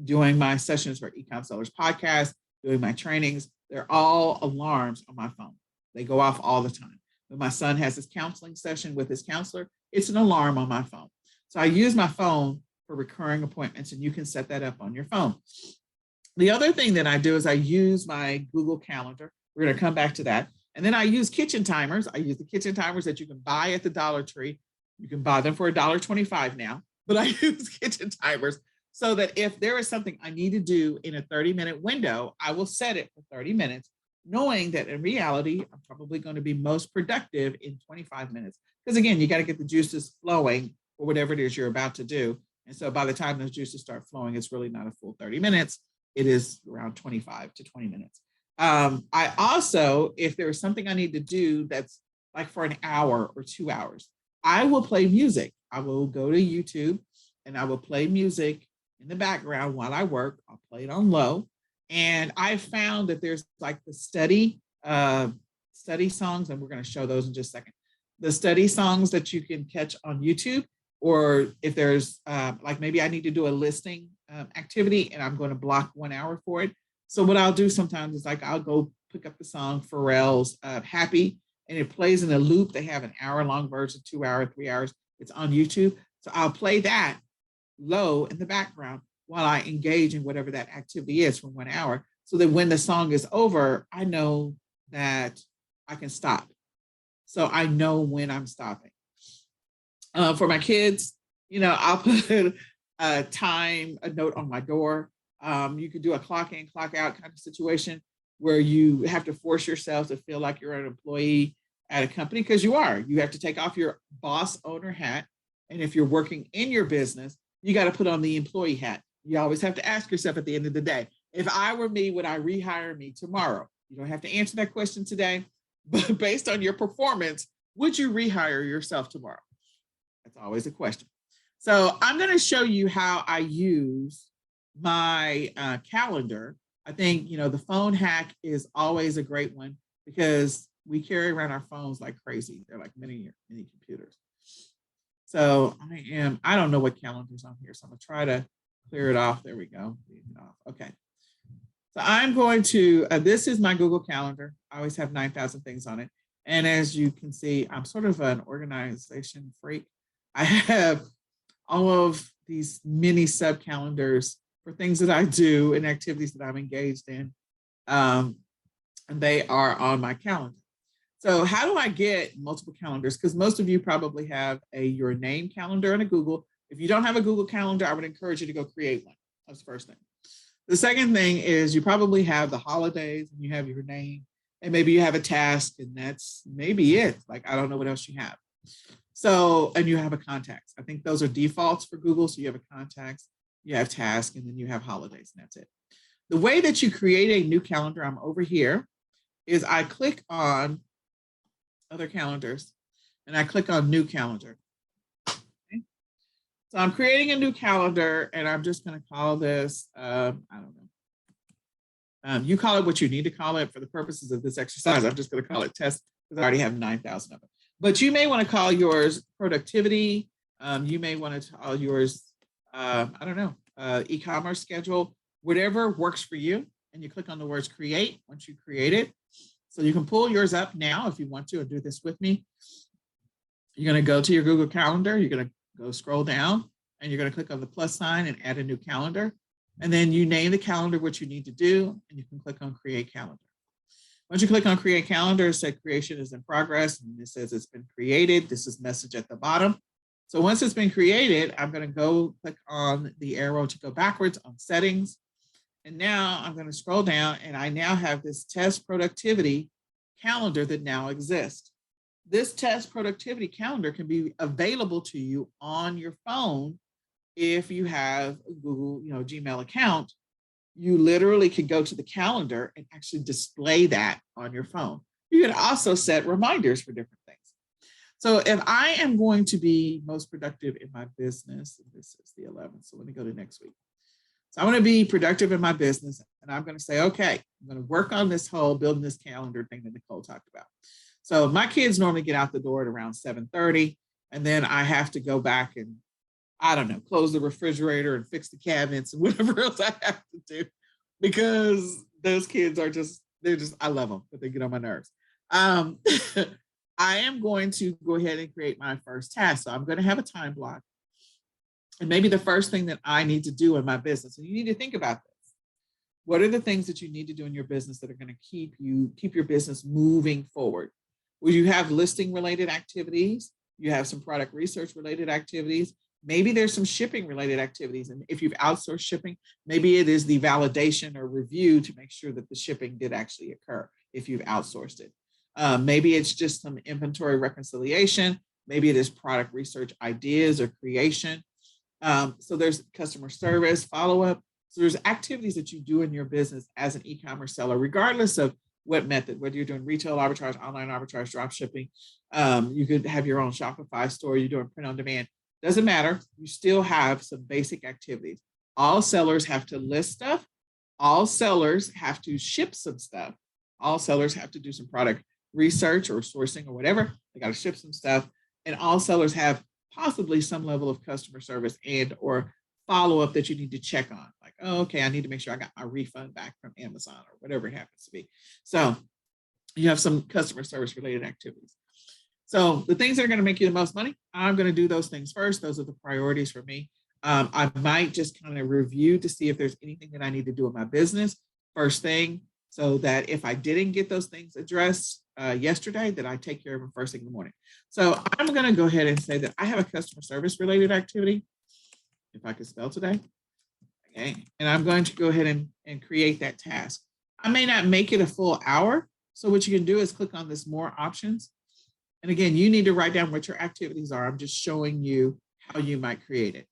Doing my sessions for eCom Sellers Podcast, doing my trainings, they're all alarms on my phone. They go off all the time. When my son has his counseling session with his counselor, it's an alarm on my phone. So I use my phone for recurring appointments, and you can set that up on your phone. The other thing that I do is I use my Google Calendar. We're going to come back to that. And then I use kitchen timers. I use the kitchen timers that you can buy at the Dollar Tree. You can buy them for $1.25 now, but I use kitchen timers so that if there is something I need to do in a 30-minute window, I will set it for 30 minutes, knowing that in reality, I'm probably going to be most productive in 25 minutes. Because again, you got to get the juices flowing for whatever it is you're about to do. And so by the time those juices start flowing, it's really not a full 30 minutes. It is around 25 to 20 minutes. I also, if there's something I need to do that's like for an hour or 2 hours, I will play music. I will go to YouTube and I will play music in the background while I work. I'll play it on low. And I found that there's like the study songs, and we're going to show those in just a second. The study songs that you can catch on YouTube, or if there's like maybe I need to do a listing activity and I'm going to block 1 hour for it. So what I'll do sometimes is like I'll go pick up the song Pharrell's Happy, and it plays in a loop. They have an hour-long version, 2 hours, 3 hours. It's on YouTube. So I'll play that low in the background while I engage in whatever that activity is for 1 hour, so that when the song is over, I know that I can stop. So I know when I'm stopping. For my kids, I'll put a note on my door. You could do a clock in, clock out kind of situation where you have to force yourself to feel like you're an employee at a company, because you are. You have to take off your boss owner hat. And if you're working in your business, you got to put on the employee hat. You always have to ask yourself at the end of the day, if I were me, would I rehire me tomorrow? You don't have to answer that question today, but based on your performance, would you rehire yourself tomorrow? That's always a question. So I'm going to show you how I use my calendar. I think, the phone hack is always a great one because we carry around our phones like crazy. They're like mini computers. So I don't know what calendar's on here. So I'm going to try to clear it off. There we go. Okay. So I'm going to, this is my Google Calendar. I always have 9,000 things on it. And as you can see, I'm sort of an organization freak. I have all of these mini sub calendars for things that I do and activities that I'm engaged in. And they are on my calendar. So how do I get multiple calendars? Because most of you probably have your name calendar and a Google. If you don't have a Google Calendar, I would encourage you to go create one. That's the first thing. The second thing is you probably have the holidays and you have your name, and maybe you have a task, and that's maybe it. Like, I don't know what else you have. So, and you have a contacts. I think those are defaults for Google. So you have a contacts, you have task, and then you have holidays, and that's it. The way that you create a new calendar, I'm over here, is I click on other calendars and I click on new calendar. Okay. So I'm creating a new calendar, and I'm just going to call this, I don't know. You call it what you need to call it for the purposes of this exercise. I'm just going to call it test because I already have 9,000 of them. But you may want to call yours productivity. You may want to call yours, I don't know, e-commerce schedule, whatever works for you. And you click on the words create once you create it. So you can pull yours up now if you want to, and do this with me. You're going to go to your Google Calendar. You're going to go scroll down, and you're going to click on the plus sign and add a new calendar. And then you name the calendar what you need to do, and you can click on create calendar. Once you click on create calendar, it says creation is in progress, and it says it's been created. This is message at the bottom. So once it's been created, I'm going to go click on the arrow to go backwards on settings. And now I'm going to scroll down, and I now have this test productivity calendar that now exists. This test productivity calendar can be available to you on your phone if you have a Google, Gmail account. You literally could go to the calendar and actually display that on your phone. You can also set reminders for different things. So if I am going to be most productive in my business, and this is the 11th, so let me go to next week. So I want to be productive in my business, and I'm going to say, okay, I'm going to work on this whole building this calendar thing that Nicole talked about. So my kids normally get out the door at around 7:30, and then I have to go back and, I don't know, close the refrigerator and fix the cabinets and whatever else I have to do, because those kids are just, I love them, but they get on my nerves. I am going to go ahead and create my first task. So I'm going to have a time block. And maybe the first thing that I need to do in my business, and you need to think about this. What are the things that you need to do in your business that are going to keep your business moving forward? Well, you have listing related activities. You have some product research related activities. Maybe there's some shipping related activities. And if you've outsourced shipping, maybe it is the validation or review to make sure that the shipping did actually occur if you've outsourced it. Maybe it's just some inventory reconciliation. Maybe it is product research ideas or creation. So there's customer service, follow-up. So there's activities that you do in your business as an e-commerce seller, regardless of what method, whether you're doing retail arbitrage, online arbitrage, drop shipping. You could have your own Shopify store, you're doing print on demand. Doesn't matter. You still have some basic activities. All sellers have to list stuff. All sellers have to ship some stuff. All sellers have to do some product research or sourcing or whatever. They got to ship some stuff. And all sellers have possibly some level of customer service and or follow-up that you need to check on. Like, oh, okay, I need to make sure I got my refund back from Amazon or whatever it happens to be. So you have some customer service related activities. So the things that are going to make you the most money, I'm going to do those things first. Those are the priorities for me. I might just kind of review to see if there's anything that I need to do in my business first thing, so that if I didn't get those things addressed yesterday, that I take care of them first thing in the morning. So I'm going to go ahead and say that I have a customer service related activity, if I could spell today. Okay. And I'm going to go ahead and create that task. I may not make it a full hour. So what you can do is click on this more options. And again, you need to write down what your activities are. I'm just showing you how you might create it.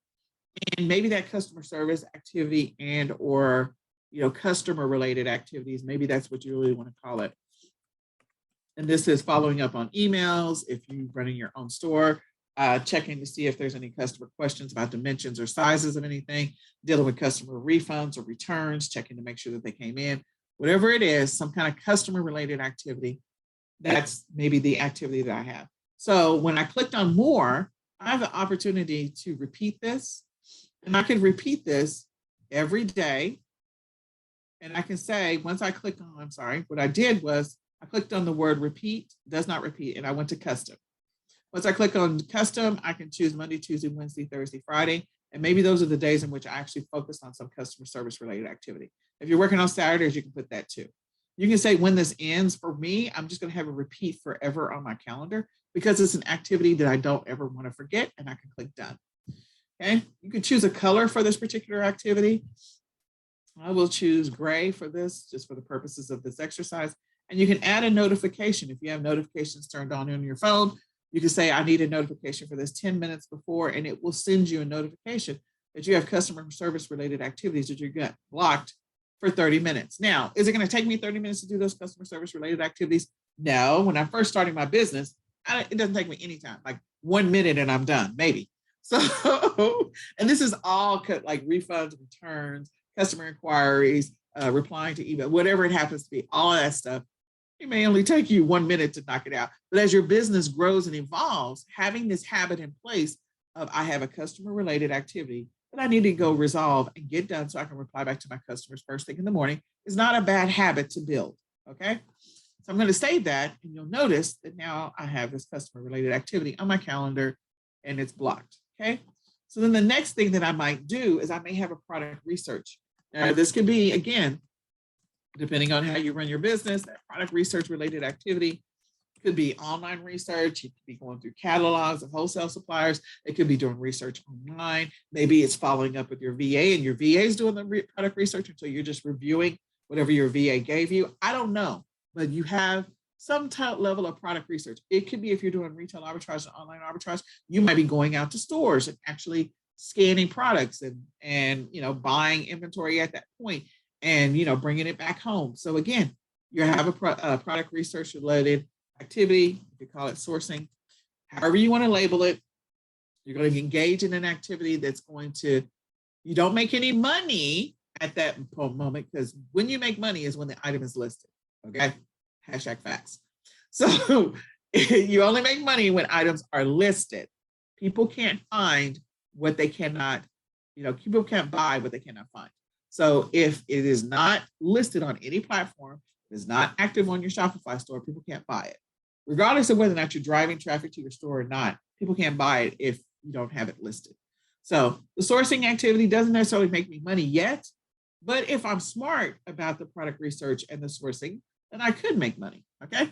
And maybe that customer service activity and or customer related activities, maybe that's what you really want to call it. And this is following up on emails, if you're running your own store, checking to see if there's any customer questions about dimensions or sizes of anything, dealing with customer refunds or returns, checking to make sure that they came in, whatever it is, some kind of customer related activity. That's maybe the activity that I have. So when I clicked on more, I have the opportunity to repeat this, and I can repeat this every day. And I can say, once I click on, I'm sorry, what I did was I clicked on the word repeat, does not repeat, and I went to custom. Once I click on custom, I can choose Monday, Tuesday, Wednesday, Thursday, Friday. And maybe those are the days in which I actually focus on some customer service related activity. If you're working on Saturdays, you can put that too. You can say when this ends. For me, I'm just going to have a repeat forever on my calendar because it's an activity that I don't ever want to forget, and I can click done. Okay, you can choose a color for this particular activity. I will choose gray for this, just for the purposes of this exercise. And you can add a notification. If you have notifications turned on your phone, you can say, I need a notification for this 10 minutes before, and it will send you a notification that you have customer service related activities that you got blocked for 30 minutes. Now, is it going to take me 30 minutes to do those customer service related activities? No. When I first started my business, it doesn't take me any time, like 1 minute and I'm done, maybe. So, and this is all like refunds, returns, customer inquiries, replying to email, whatever it happens to be, all of that stuff. It may only take you 1 minute to knock it out. But as your business grows and evolves, having this habit in place of I have a customer related activity that I need to go resolve and get done so I can reply back to my customers first thing in the morning is not a bad habit to build. Okay. So I'm going to save that, and you'll notice that now I have this customer related activity on my calendar and it's blocked. Okay. So then the next thing that I might do is I may have a product research. Now, this could be, again, depending on how you run your business, that product research related activity. It could be online research. You could be going through catalogs of wholesale suppliers. It could be doing research online. Maybe it's following up with your VA, and your VA is doing the product research until you're just reviewing whatever your VA gave you. I don't know, but you have some level of product research. It could be if you're doing retail arbitrage and online arbitrage, you might be going out to stores and actually scanning products and buying inventory at that point and bringing it back home. So again, you have a product research related activity. You could call it sourcing. however you want to label it. You're going to engage in an activity that's going to, you don't make any money at that moment, because when you make money is when the item is listed. Okay. Hashtag facts. So you only make money when items are listed. People can't find what they cannot, people can't buy what they cannot find. So if it is not listed on any platform, it is not active on your Shopify store, people can't buy it. Regardless of whether or not you're driving traffic to your store or not, people can't buy it if you don't have it listed. So the sourcing activity doesn't necessarily make me money yet, but if I'm smart about the product research and the sourcing, then I could make money, okay?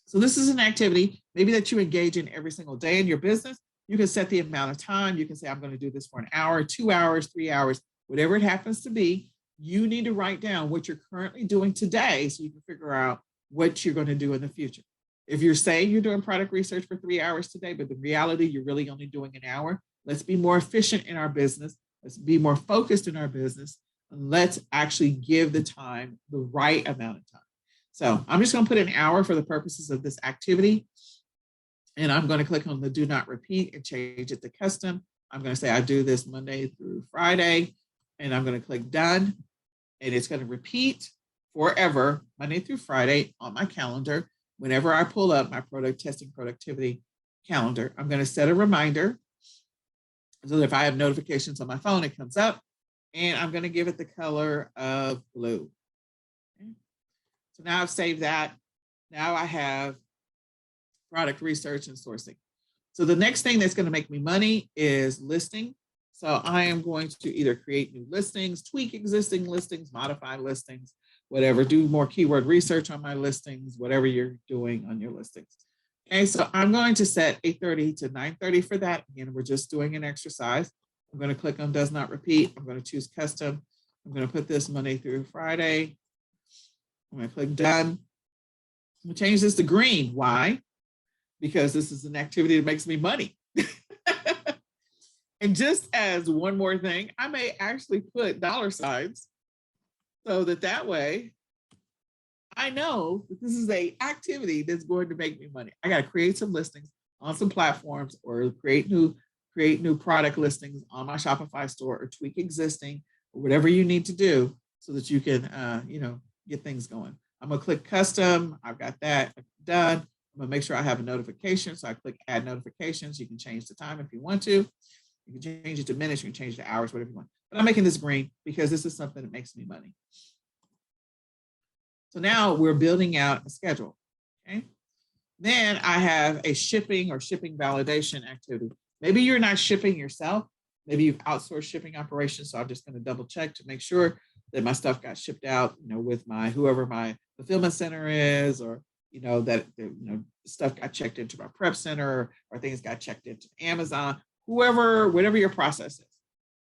So this is an activity maybe that you engage in every single day in your business. You can set the amount of time. You can say, I'm going to do this for an hour, 2 hours, 3 hours, whatever it happens to be. You need to write down what you're currently doing today so you can figure out what you're going to do in the future. If you're saying you're doing product research for 3 hours today, but the reality you're really only doing an hour, let's be more efficient in our business. Let's be more focused in our business. And let's actually give the time the right amount of time. So I'm just going to put an hour for the purposes of this activity. And I'm going to click on the do not repeat and change it to custom. I'm going to say I do this Monday through Friday, and I'm going to click done. And it's going to repeat forever, Monday through Friday on my calendar. Whenever I pull up my product testing productivity calendar, I'm going to set a reminder so that if I have notifications on my phone, it comes up, and I'm going to give it the color of blue. Okay. So now I've saved that. Now I have product research and sourcing. So the next thing that's going to make me money is listing. So I am going to either create new listings, tweak existing listings, modify listings, whatever, do more keyword research on my listings, whatever you're doing on your listings. Okay, so I'm going to set 8:30 to 9:30 for that. Again, we're just doing an exercise. I'm going to click on does not repeat. I'm going to choose custom. I'm going to put this Monday through Friday. I'm going to click done. I'm going to change this to green. Why? Because this is an activity that makes me money. And just as one more thing, I may actually put dollar signs so that way I know that this is an activity that's going to make me money. I got to create some listings on some platforms, or create new product listings on my Shopify store, or tweak existing, or whatever you need to do so that you can, get things going. I'm going to click custom. I've got that done. I'm going to make sure I have a notification. So I click add notifications. You can change the time if you want to. You can change it to minutes. You can change it to hours, whatever you want. But I'm making this green because this is something that makes me money. So now we're building out a schedule. Okay. Then I have a shipping or shipping validation activity. Maybe you're not shipping yourself. Maybe you've outsourced shipping operations. So I'm just going to double check to make sure that my stuff got shipped out, with whoever my fulfillment center is, or, that, stuff got checked into my prep center, or things got checked into Amazon, whatever your process is.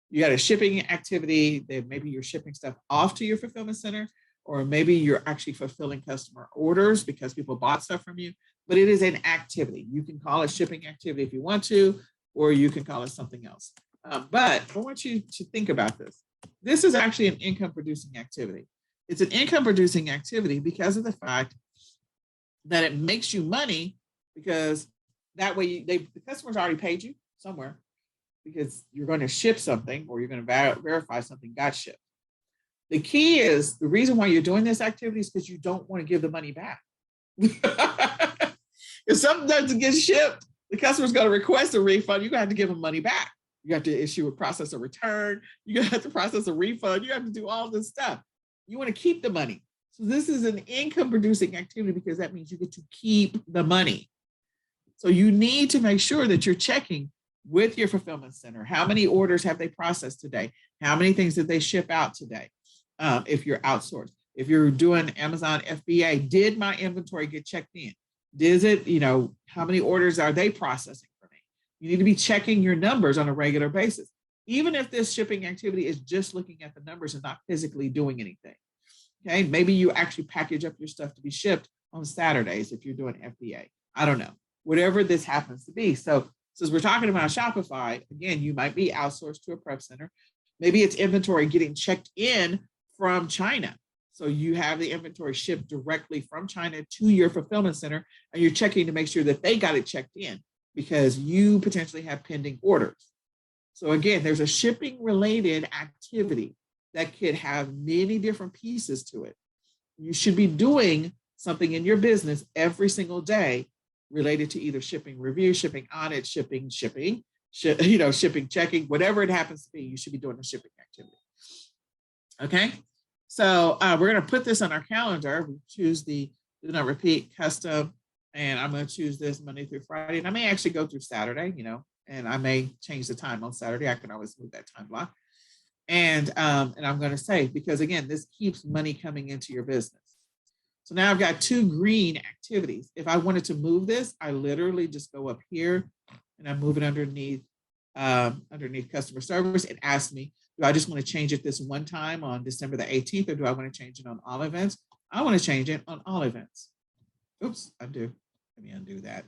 You got a shipping activity that maybe you're shipping stuff off to your fulfillment center, or maybe you're actually fulfilling customer orders because people bought stuff from you, but it is an activity. You can call it shipping activity if you want to, or you can call it something else. But I want you to think about this. This is actually an income producing activity. It's an income producing activity because of the fact that it makes you money, because that way the customer's already paid you somewhere, because you're going to ship something, or you're going to verify something got shipped. The key is, the reason why you're doing this activity is because you don't want to give the money back. If something doesn't get shipped, the customer's going to request a refund. You're going to have to give them money back. You have to process a return. You're going to have to process a refund. You have to do all this stuff. You want to keep the money. So this is an income producing activity because that means you get to keep the money. So you need to make sure that you're checking with your fulfillment center. How many orders have they processed today? How many things did they ship out today? If you're outsourced, if you're doing Amazon FBA, did my inventory get checked in? Does it, how many orders are they processing for me? You need to be checking your numbers on a regular basis, even if this shipping activity is just looking at the numbers and not physically doing anything. Okay, maybe you actually package up your stuff to be shipped on Saturdays if you're doing FBA. I don't know, whatever this happens to be. So since we're talking about Shopify, again, you might be outsourced to a prep center. Maybe it's inventory getting checked in from China. So you have the inventory shipped directly from China to your fulfillment center, and you're checking to make sure that they got it checked in because you potentially have pending orders. So again, there's a shipping related activity that could have many different pieces to it. You should be doing something in your business every single day related to either shipping review, shipping audit, shipping checking, whatever it happens to be, you should be doing a shipping activity. Okay, so we're going to put this on our calendar. We choose the do not repeat custom, and I'm going to choose this Monday through Friday, and I may actually go through Saturday, and I may change the time on Saturday. I can always move that time block. And I'm going to save because again, this keeps money coming into your business. So now I've got 2 green activities. If I wanted to move this, I literally just go up here and I move it underneath customer service. It asks me, do I just want to change it this one time on December the 18th, or do I want to change it on all events? I want to change it on all events. Oops, undo. Let me undo that.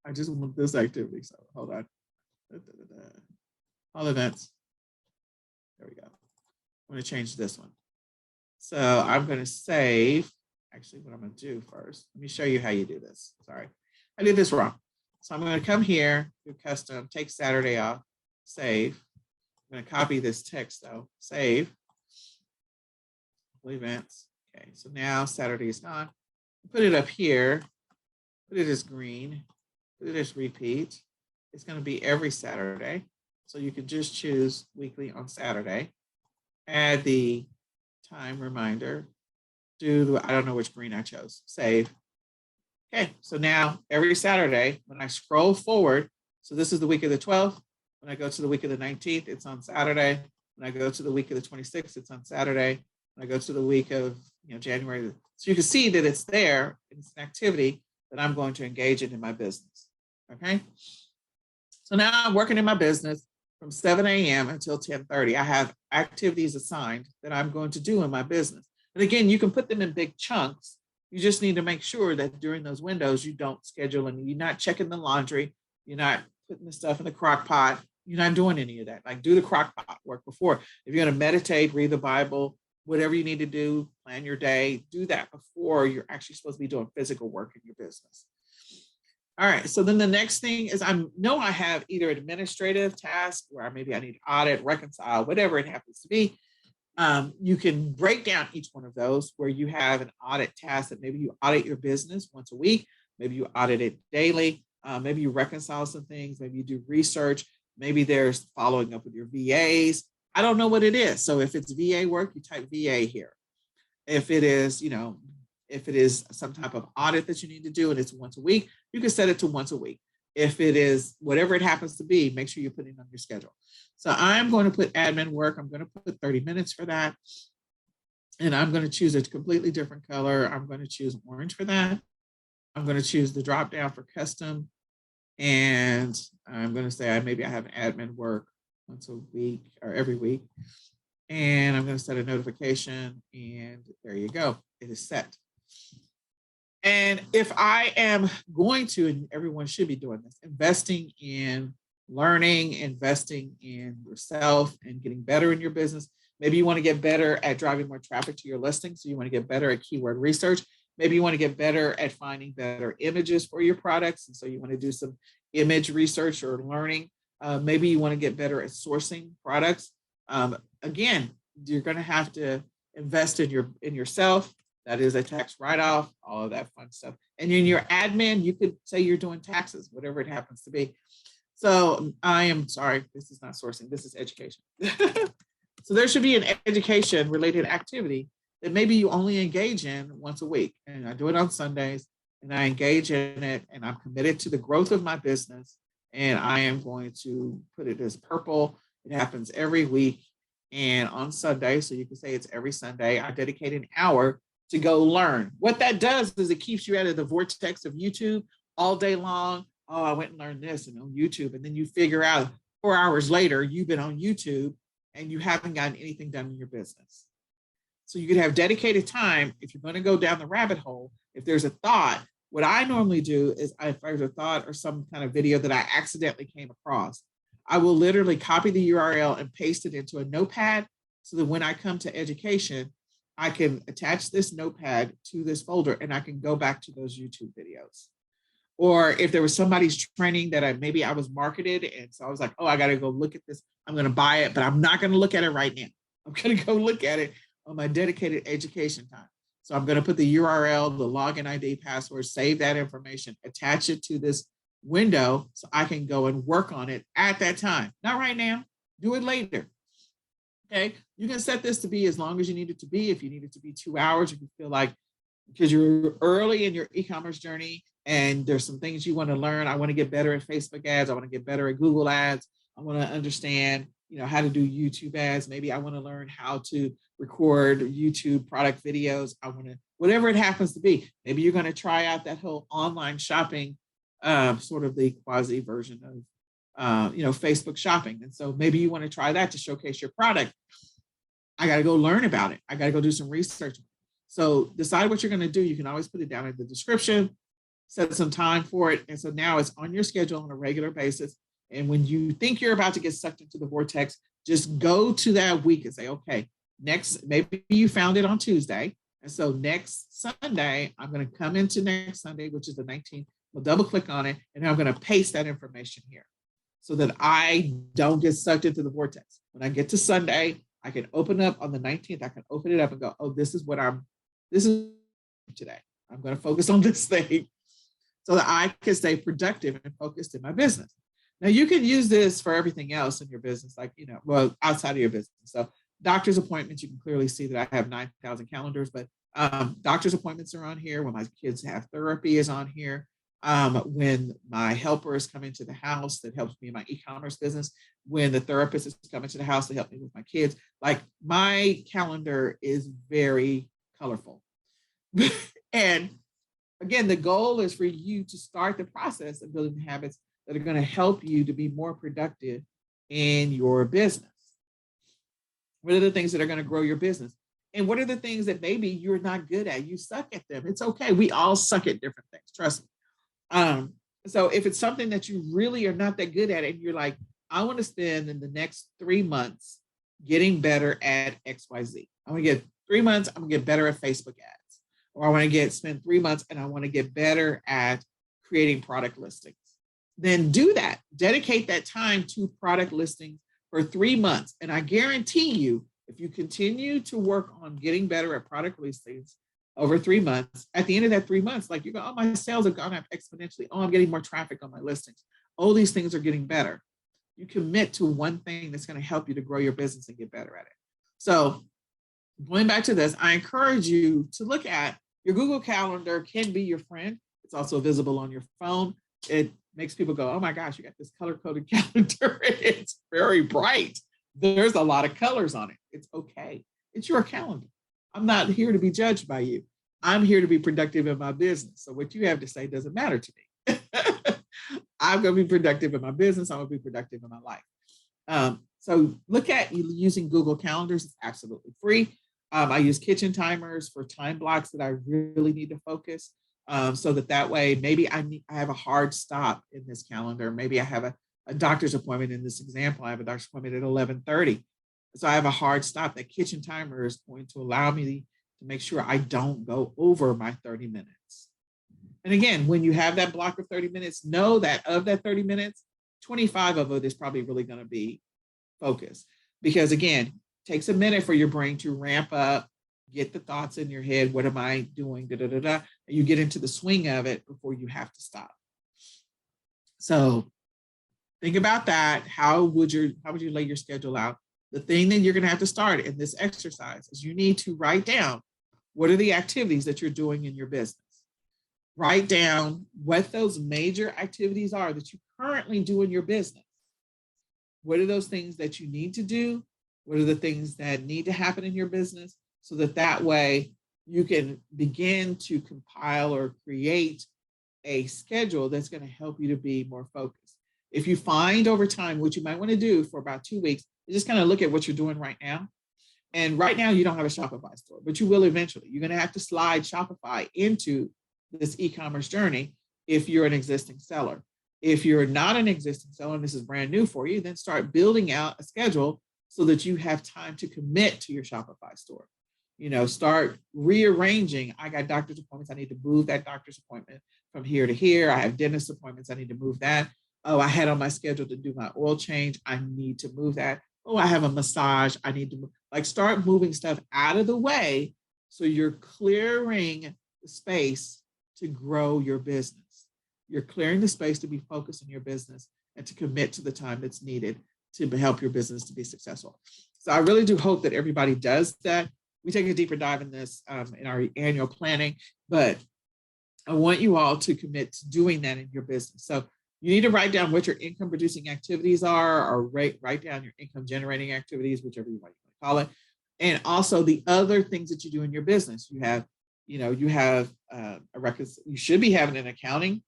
I just want this activity. So hold on. All events. There we go. I'm going to change this one. So I'm going to save. Actually, what I'm going to do first, let me show you how you do this. Sorry, I did this wrong. So I'm going to come here, do custom, take Saturday off, save. I'm going to copy this text though, save. Events. Okay, so now Saturday is gone. Put it up here. Put it as green. Put it as repeat. It's going to be every Saturday. So you can just choose weekly on Saturday. Add the time reminder. I don't know which green I chose. Save. Okay, so now every Saturday, when I scroll forward, so this is the week of the 12th. When I go to the week of the 19th, it's on Saturday. When I go to the week of the 26th, it's on Saturday. When I go to the week of January. So you can see that it's there. It's an activity that I'm going to engage in my business. Okay. So now I'm working in my business from 7 a.m. until 10:30. I have activities assigned that I'm going to do in my business. And again, you can put them in big chunks. You just need to make sure that during those windows, you don't schedule and you're not checking the laundry. You're not putting the stuff in the crock pot. You're not doing any of that. Like do the crock pot work before. If you're going to meditate, read the Bible, whatever you need to do, plan your day, do that before you're actually supposed to be doing physical work in your business. All right, so then the next thing is I have either administrative tasks where maybe I need to audit, reconcile, whatever it happens to be. You can break down each one of those where you have an audit task that maybe you audit your business once a week, maybe you audit it daily, maybe you reconcile some things, maybe you do research, maybe there's following up with your VAs. I don't know what it is. So if it's VA work, you type VA here. If it is, if it is some type of audit that you need to do and it's once a week, you can set it to once a week. If it is whatever it happens to be, make sure you put it on your schedule. So I'm going to put admin work. I'm going to put 30 minutes for that. And I'm going to choose a completely different color. I'm going to choose orange for that. I'm going to choose the drop down for custom. And I'm going to say maybe I have admin work once a week or every week. And I'm going to set a notification and there you go. It is set. And if I am going to, and everyone should be doing this, investing in learning, investing in yourself and getting better in your business. Maybe you want to get better at driving more traffic to your listing. So you want to get better at keyword research. Maybe you want to get better at finding better images for your products. And so you want to do some image research or learning. Maybe you want to get better at sourcing products. Again, you're going to have to invest in yourself. That is a tax write-off, all of that fun stuff. And in your admin, you could say you're doing taxes, whatever it happens to be. So I am sorry, this is not sourcing, this is education. So there should be an education related activity that maybe you only engage in once a week. And I do it on Sundays and I engage in it and I'm committed to the growth of my business. And I am going to put it as purple. It happens every week and on Sunday. So you can say it's every Sunday. I dedicate an hour to go learn. What that does is it keeps you out of the vortex of YouTube all day long. Oh, I went and learned this and on YouTube. And then you figure out 4 hours later, you've been on YouTube and you haven't gotten anything done in your business. So you could have dedicated time. If you're going to go down the rabbit hole, if there's a thought, what I normally do is if there's a thought or some kind of video that I accidentally came across, I will literally copy the URL and paste it into a notepad so that when I come to education, I can attach this notepad to this folder and I can go back to those YouTube videos. Or if there was somebody's training that maybe I was marketed, and so I was like, oh, I got to go look at this. I'm going to buy it, but I'm not going to look at it right now. I'm going to go look at it on my dedicated education time. So I'm going to put the URL, the login ID, password, save that information, attach it to this window so I can go and work on it at that time. Not right now, do it later. Okay, you can set this to be as long as you need it to be. If you need it to be 2 hours, if you feel like, because you're early in your e-commerce journey and there's some things you want to learn. I want to get better at Facebook ads. I want to get better at Google ads. I want to understand, how to do YouTube ads. Maybe I want to learn how to record YouTube product videos. I want to, whatever it happens to be. Maybe you're going to try out that whole online shopping, sort of the quasi version of Facebook shopping. And so maybe you want to try that to showcase your product. I got to go learn about it. I got to go do some research. So decide what you're going to do. You can always put it down in the description, set some time for it. And so now it's on your schedule on a regular basis. And when you think you're about to get sucked into the vortex, just go to that week and say, okay, maybe you found it on Tuesday. And so next Sunday, I'm going to come into next Sunday, which is the 19th. We'll double click on it. And I'm going to paste that information here so that I don't get sucked into the vortex. When I get to Sunday, I can open up on the 19th. I can open it up and go, oh, this is today. I'm going to focus on this thing so that I can stay productive and focused in my business. Now, you can use this for everything else in your business, like, outside of your business. So doctor's appointments, you can clearly see that I have 9,000 calendars, but doctor's appointments are on here. When my kids have therapy is on here. When my helpers come into the house that helps me in my e-commerce business, when the therapist is coming to the house to help me with my kids, like my calendar is very colorful. And again, the goal is for you to start the process of building habits that are going to help you to be more productive in your business. What are the things that are going to grow your business? And what are the things that maybe you're not good at? You suck at them. It's okay. We all suck at different things. Trust me. So if it's something that you really are not that good at, and you're like, I want to spend in the next 3 months getting better at XYZ. I want to get 3 months. I'm going to get better at Facebook ads, or I want to spend 3 months and I want to get better at creating product listings. Then do that. Dedicate that time to product listings for 3 months. And I guarantee you, if you continue to work on getting better at product listings over 3 months, at the end of that 3 months, like you go, oh, my sales have gone up exponentially. Oh, I'm getting more traffic on my listings. All these things are getting better. You commit to one thing that's going to help you to grow your business and get better at it. So going back to this, I encourage you to look at your Google Calendar. Can be your friend. It's also visible on your phone. It makes people go, oh my gosh, you got this color-coded calendar. It's very bright. There's a lot of colors on it. It's okay. It's your calendar. I'm not here to be judged by you. I'm here to be productive in my business. So what you have to say doesn't matter to me. I'm going to be productive in my business. I'm going to be productive in my life. So look at using Google Calendars. It's absolutely free. I use kitchen timers for time blocks that I really need to focus. So that way, maybe I have a hard stop in this calendar. Maybe I have a doctor's appointment in this example. I have a doctor's appointment at 11:30. So I have a hard stop. That kitchen timer is going to allow me to make sure I don't go over my 30 minutes. And again, when you have that block of 30 minutes, know that of that 30 minutes, 25 of it is probably really going to be focused. Because again, it takes a minute for your brain to ramp up, get the thoughts in your head. What am I doing? Da, da, da, da. And you get into the swing of it before you have to stop. So think about that. How would you lay your schedule out? The thing that you're going to have to start in this exercise is you need to write down what are the activities that you're doing in your business. Write down what those major activities are that you currently do in your business. What are those things that you need to do? What are the things that need to happen in your business? So that way you can begin to compile or create a schedule that's going to help you to be more focused. If you find over time, what you might want to do for about 2 weeks, is just kind of look at what you're doing right now. And right now you don't have a Shopify store, but you will eventually. You're going to have to slide Shopify into this e-commerce journey if you're an existing seller. If you're not an existing seller and this is brand new for you, then start building out a schedule so that you have time to commit to your Shopify store. Start rearranging. I got doctor's appointments. I need to move that doctor's appointment from here to here. I have dentist appointments. I need to move that. Oh, I had on my schedule to do my oil change. I need to move that. Oh, I have a massage. I need to move. Start moving stuff out of the way so you're clearing the space to grow your business. You're clearing the space to be focused on your business and to commit to the time that's needed to help your business to be successful. So I really do hope that everybody does that. We take a deeper dive in this in our annual planning, but I want you all to commit to doing that in your business. So you need to write down what your income producing activities are, or write down your income generating activities, whichever you want to call it. And also the other things that you do in your business. You have a record. You should be having an accounting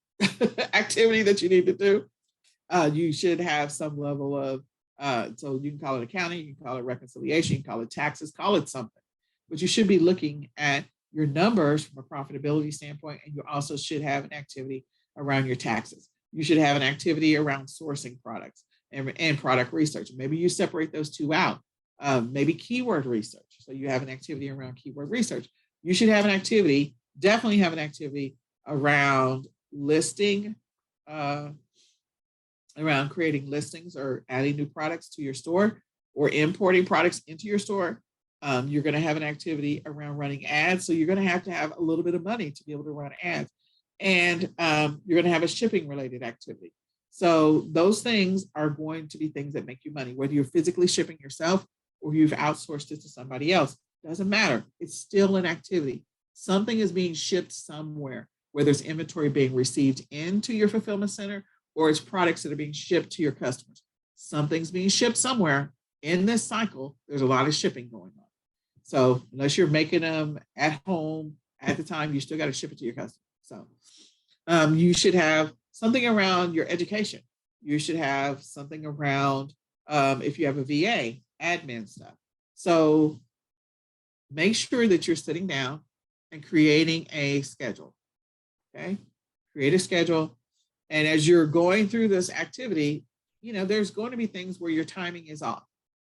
activity that you need to do. You should have some level of, so you can call it accounting, you can call it reconciliation, you can call it taxes, call it something. But you should be looking at your numbers from a profitability standpoint, and you also should have an activity around your taxes. You should have an activity around sourcing products and product research. Maybe you separate those two out. Maybe keyword research. So you have an activity around keyword research. You should have an activity, definitely have an activity around listing, around creating listings or adding new products to your store or importing products into your store. You're going to have an activity around running ads. So you're going to have a little bit of money to be able to run ads. And you're going to have a shipping related activity. So those things are going to be things that make you money, whether you're physically shipping yourself or you've outsourced it to somebody else. Doesn't matter. It's still an activity. Something is being shipped somewhere, whether it's inventory being received into your fulfillment center or it's products that are being shipped to your customers. Something's being shipped somewhere. In this cycle, there's a lot of shipping going on. So unless you're making them at home at the time, you still got to ship it to your customers. So you should have something around your education. You should have something around, if you have a VA, admin stuff. So make sure that you're sitting down and creating a schedule, okay? Create a schedule. And as you're going through this activity, there's going to be things where your timing is off.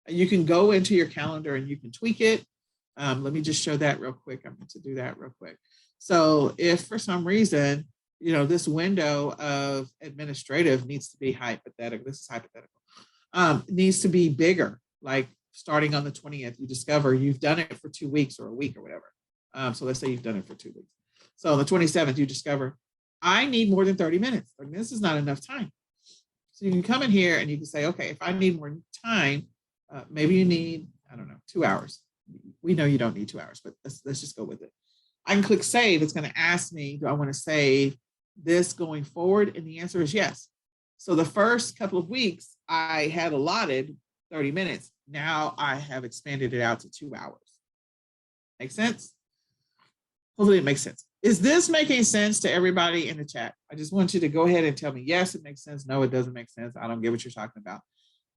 And you can go into your calendar and you can tweak it. Let me just show that real quick. I'm going to do that real quick. So if for some reason, this window of administrative needs to be hypothetical, this is hypothetical, needs to be bigger, like starting on the 20th, you discover you've done it for 2 weeks or a week or whatever. So let's say you've done it for 2 weeks. So on the 27th, you discover, I need more than 30 minutes. I mean, this is not enough time. So you can come in here and you can say, okay, if I need more time, maybe you need, 2 hours. We know you don't need 2 hours, but let's just go with it. I can click save. It's going to ask me, do I want to save this going forward? And the answer is yes. So the first couple of weeks, I had allotted 30 minutes. Now I have expanded it out to 2 hours. Make sense? Hopefully it makes sense. Is this making sense to everybody in the chat? I just want you to go ahead and tell me, yes, it makes sense. No, it doesn't make sense. I don't get what you're talking about.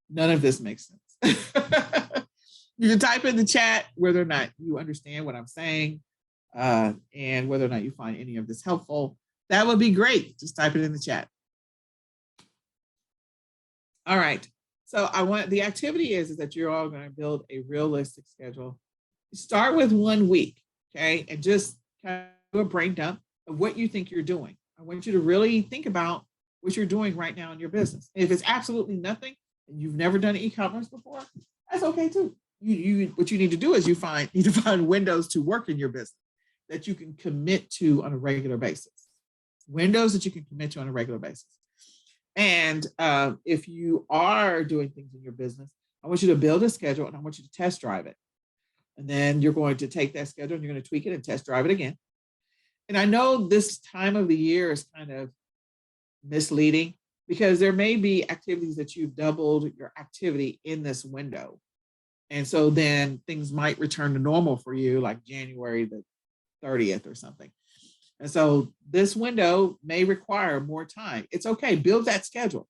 None of this makes sense. You can type in the chat whether or not you understand what I'm saying and whether or not you find any of this helpful. That would be great. Just type it in the chat. All right. So the activity is that you're all going to build a realistic schedule. Start with 1 week, okay? And just kind of do a brain dump of what you think you're doing. I want you to really think about what you're doing right now in your business. If it's absolutely nothing and you've never done e-commerce before, that's okay too. What you need to do is you need to find windows to work in your business that you can commit to on a regular basis. Windows that you can commit to on a regular basis. And if you are doing things in your business, I want you to build a schedule and I want you to test drive it. And then you're going to take that schedule and you're going to tweak it and test drive it again. And I know this time of the year is kind of misleading because there may be activities that you've doubled your activity in this window. And so then things might return to normal for you, like January the 30th or something. And so this window may require more time. It's okay, build that schedule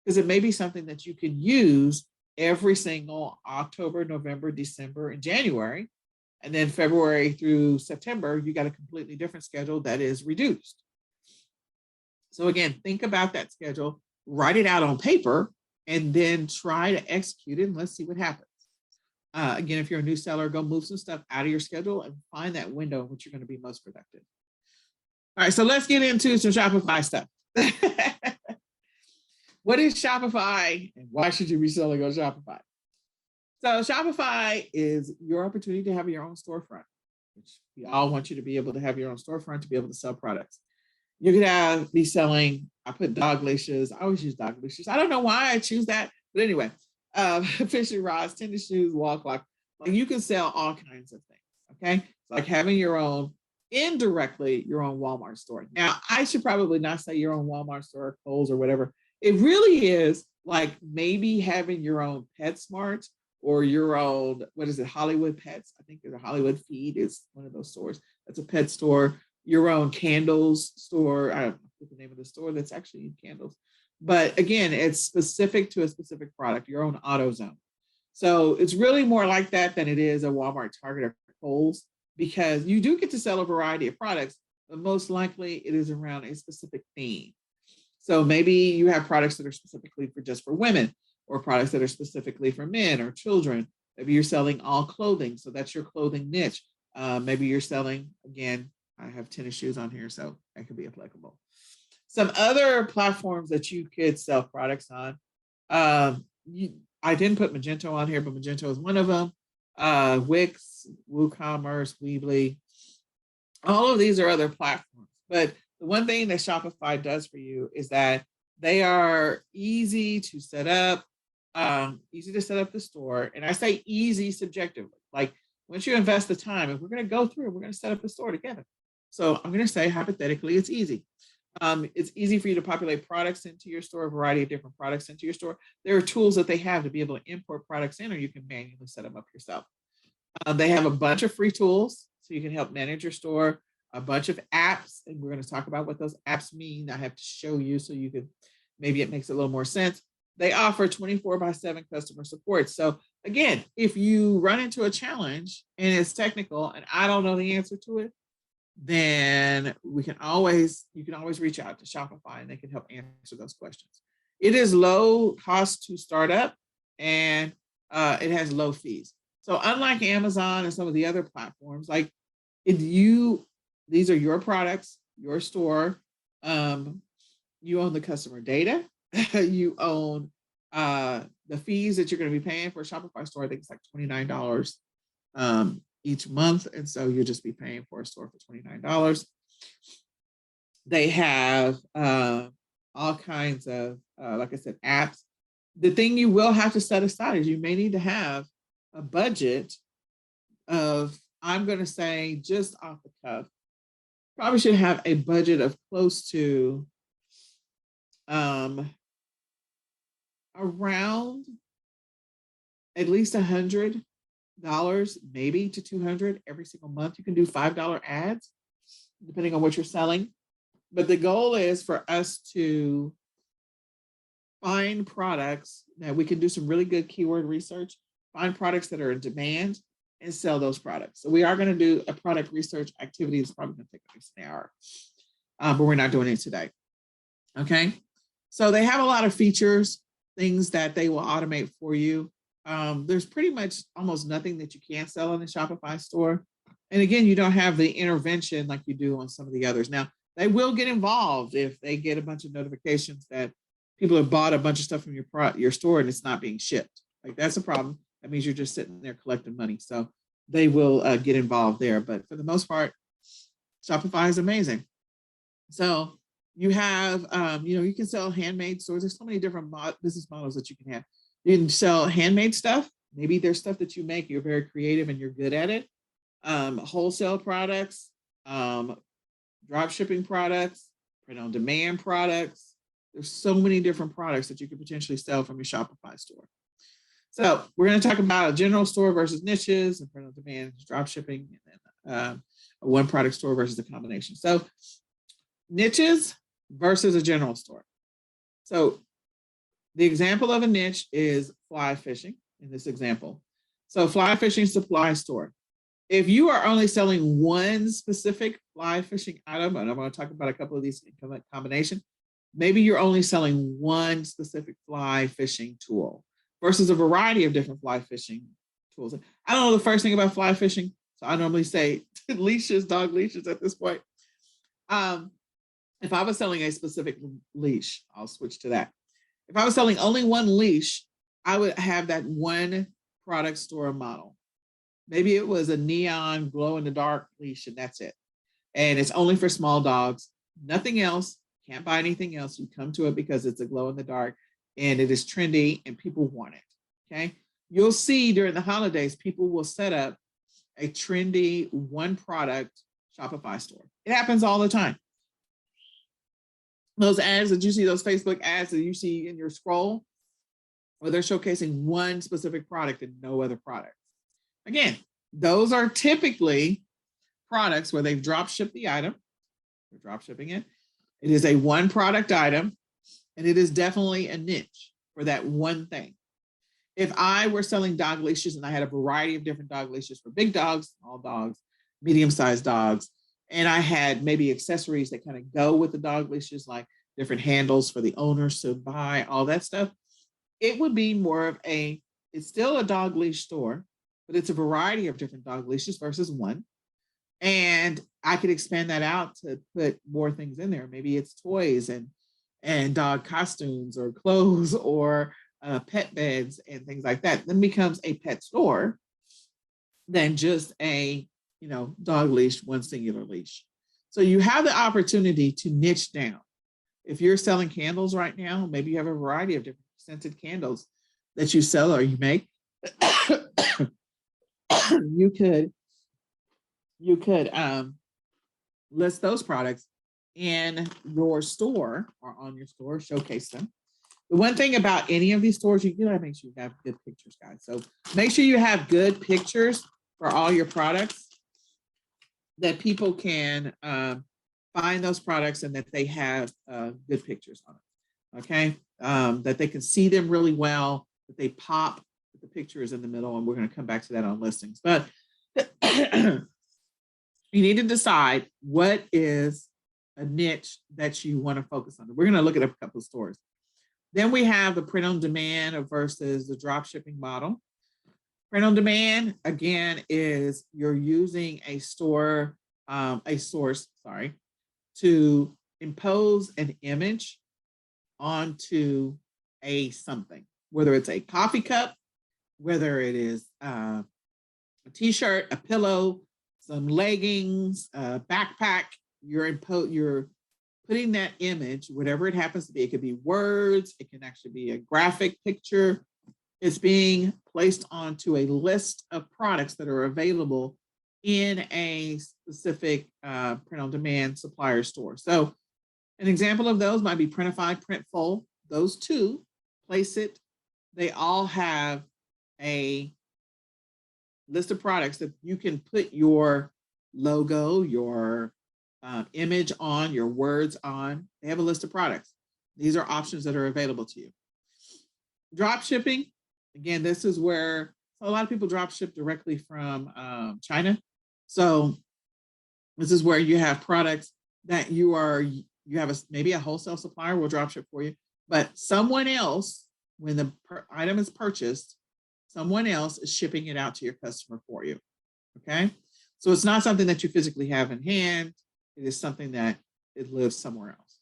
because it may be something that you can use every single October, November, December, and January. And then February through September, you got a completely different schedule that is reduced. So again, think about that schedule, write it out on paper, and then try to execute it and let's see what happens. Again, if you're a new seller, go move some stuff out of your schedule and find that window in which you're going to be most productive. All right, so let's get into some Shopify stuff. What is Shopify and why should you be selling on Shopify? So Shopify is your opportunity to have your own storefront, which we all want you to be able to have your own storefront to be able to sell products. You could be selling, I put dog leashes. I always use dog leashes. I don't know why I choose that, but anyway, fishing rods, tennis shoes, wall clock. Like you can sell all kinds of things, okay? It's like having your own, indirectly, your own Walmart store. Now, I should probably not say your own Walmart store, Kohl's or whatever. It really is like maybe having your own PetSmart or your own, what is it, Hollywood Pets? I think there's a Hollywood Feed is one of those stores. That's a pet store. Your own candles store. I don't know the name of the store that's actually candles. But again, it's specific to a specific product, your own AutoZone. So it's really more like that than it is a Walmart, Target, or Kohl's, because you do get to sell a variety of products, but most likely it is around a specific theme. So maybe you have products that are specifically for just for women, or products that are specifically for men or children. Maybe you're selling all clothing, so that's your clothing niche. Maybe you're selling, again, I have tennis shoes on here, so that could be applicable. Some other platforms that you could sell products on. I didn't put Magento on here, but Magento is one of them. Wix, WooCommerce, Weebly. All of these are other platforms. But the one thing that Shopify does for you is that they are easy to set up, the store. And I say easy subjectively. Like once you invest the time, if we're going to go through, we're going to set up the store together. So I'm going to say hypothetically, it's easy. It's easy for you to populate products into your store, a variety of different products into your store. There are tools that they have to be able to import products in, or you can manually set them up yourself. They have a bunch of free tools, so you can help manage your store, a bunch of apps, and we're going to talk about what those apps mean. I have to show you so you can, maybe it makes a little more sense. They offer 24/7 customer support. So again, if you run into a challenge and it's technical and I don't know the answer to it, then you can always reach out to Shopify and they can help answer those questions. It is low cost to start up and it has low fees. So unlike Amazon and some of the other platforms, like these are your products, your store, you own the customer data, you own the fees that you're going to be paying for a Shopify store. I think it's like $29 each month. And so you'll just be paying for a store for $29. They have all kinds of, like I said, apps. The thing you will have to set aside is you may need to have a budget of, I'm going to say just off the cuff, probably should have a budget of close to around at least $100, maybe to $200 every single month. You can do $5 ads, depending on what you're selling. But the goal is for us to find products that we can do some really good keyword research, find products that are in demand, and sell those products. So we are going to do a product research activity. It's probably going to take at least an hour, but we're not doing it today. Okay. So they have a lot of features, things that they will automate for you. There's pretty much almost nothing that you can't sell in the Shopify store. And again, you don't have the intervention like you do on some of the others. Now, they will get involved if they get a bunch of notifications that people have bought a bunch of stuff from your store and it's not being shipped. Like that's a problem. That means you're just sitting there collecting money. So they will get involved there. But for the most part, Shopify is amazing. So you have, you can sell handmade stores. There's so many different business models that you can have. You can sell handmade stuff. Maybe there's stuff that you make, you're very creative and you're good at it. Wholesale products, drop shipping products, print on demand products. There's so many different products that you could potentially sell from your Shopify store. So we're going to talk about a general store versus niches, and print on demand, drop shipping, and then a one product store versus a combination. So niches versus a general store. So the example of a niche is fly fishing in this example. So fly fishing supply store. If you are only selling one specific fly fishing item, and I'm going to talk about a couple of these in combination, maybe you're only selling one specific fly fishing tool versus a variety of different fly fishing tools. I don't know the first thing about fly fishing, so I normally say leashes, dog leashes at this point. If I was selling a specific leash, I'll switch to that. If I was selling only one leash, I would have that one product store model. Maybe it was a neon glow in the dark leash and that's it. And it's only for small dogs, nothing else. Can't buy anything else. You come to it because it's a glow in the dark and it is trendy and people want it. Okay. You'll see during the holidays, people will set up a trendy one product Shopify store. It happens all the time. Those ads that you see, those Facebook ads that you see in your scroll, where they're showcasing one specific product and no other product. Again, those are typically products where they've drop shipped the item. They're drop shipping it. It is a one product item, and it is definitely a niche for that one thing. If I were selling dog leashes and I had a variety of different dog leashes for big dogs, small dogs, medium-sized dogs, and I had maybe accessories that kind of go with the dog leashes, like different handles for the owners to buy, all that stuff, it would be more of it's still a dog leash store, but it's a variety of different dog leashes versus one. And I could expand that out to put more things in there. Maybe it's toys and dog costumes or clothes or pet beds and things like that. Then becomes a pet store than just a dog leash, one singular leash. So you have the opportunity to niche down. If you're selling candles right now, maybe you have a variety of different scented candles that you sell or you make. you could list those products in your store or on your store, showcase them. The one thing about any of these stores, you gotta make sure you have good pictures, guys. So make sure you have good pictures for all your products, that people can find those products and that they have good pictures on it. Okay, that they can see them really well, that they pop with the pictures in the middle, and we're going to come back to that on listings. But you need to decide what is a niche that you want to focus on. We're going to look at a couple of stores. Then we have the print on demand versus the drop shipping model. Print on demand, again, is you're using a source, to impose an image onto a something, whether it's a coffee cup, whether it is a t-shirt, a pillow, some leggings, a backpack. You're putting that image, whatever it happens to be. It could be words, it can actually be a graphic picture. It's being placed onto a list of products that are available in a specific print-on-demand supplier store. So an example of those might be Printify, Printful. Those two, Place It, they all have a list of products that you can put your logo, your image on, your words on. They have a list of products. These are options that are available to you. Drop shipping, again, this is where a lot of people drop ship directly from China. So this is where you have products that you have maybe a wholesale supplier will drop ship for you, but someone else, when the item is purchased, someone else is shipping it out to your customer for you. Okay, so it's not something that you physically have in hand. It is something that it lives somewhere else.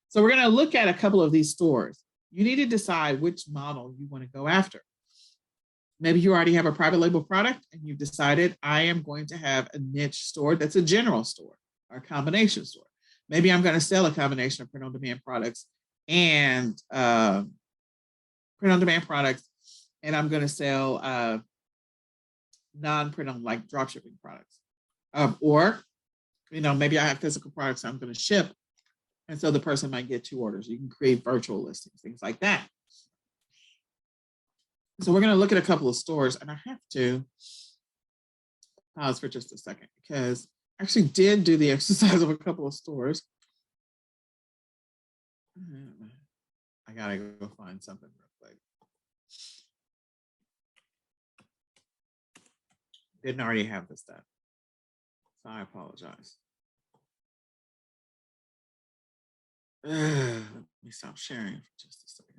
So we're going to look at a couple of these stores. You need to decide which model you want to go after. Maybe you already have a private label product and you've decided, I am going to have a niche store that's a general store or a combination store. Maybe I'm going to sell a combination of print-on-demand products and I'm going to sell non-print-on, like drop shipping products. Or maybe I have physical products I'm going to ship, and so the person might get 2 orders. You can create virtual listings, things like that. So we're going to look at a couple of stores, and I have to pause for just a second because I actually did do the exercise of a couple of stores. I got to go find something real quick. Didn't already have this done, so I apologize. Let me stop sharing for just a second.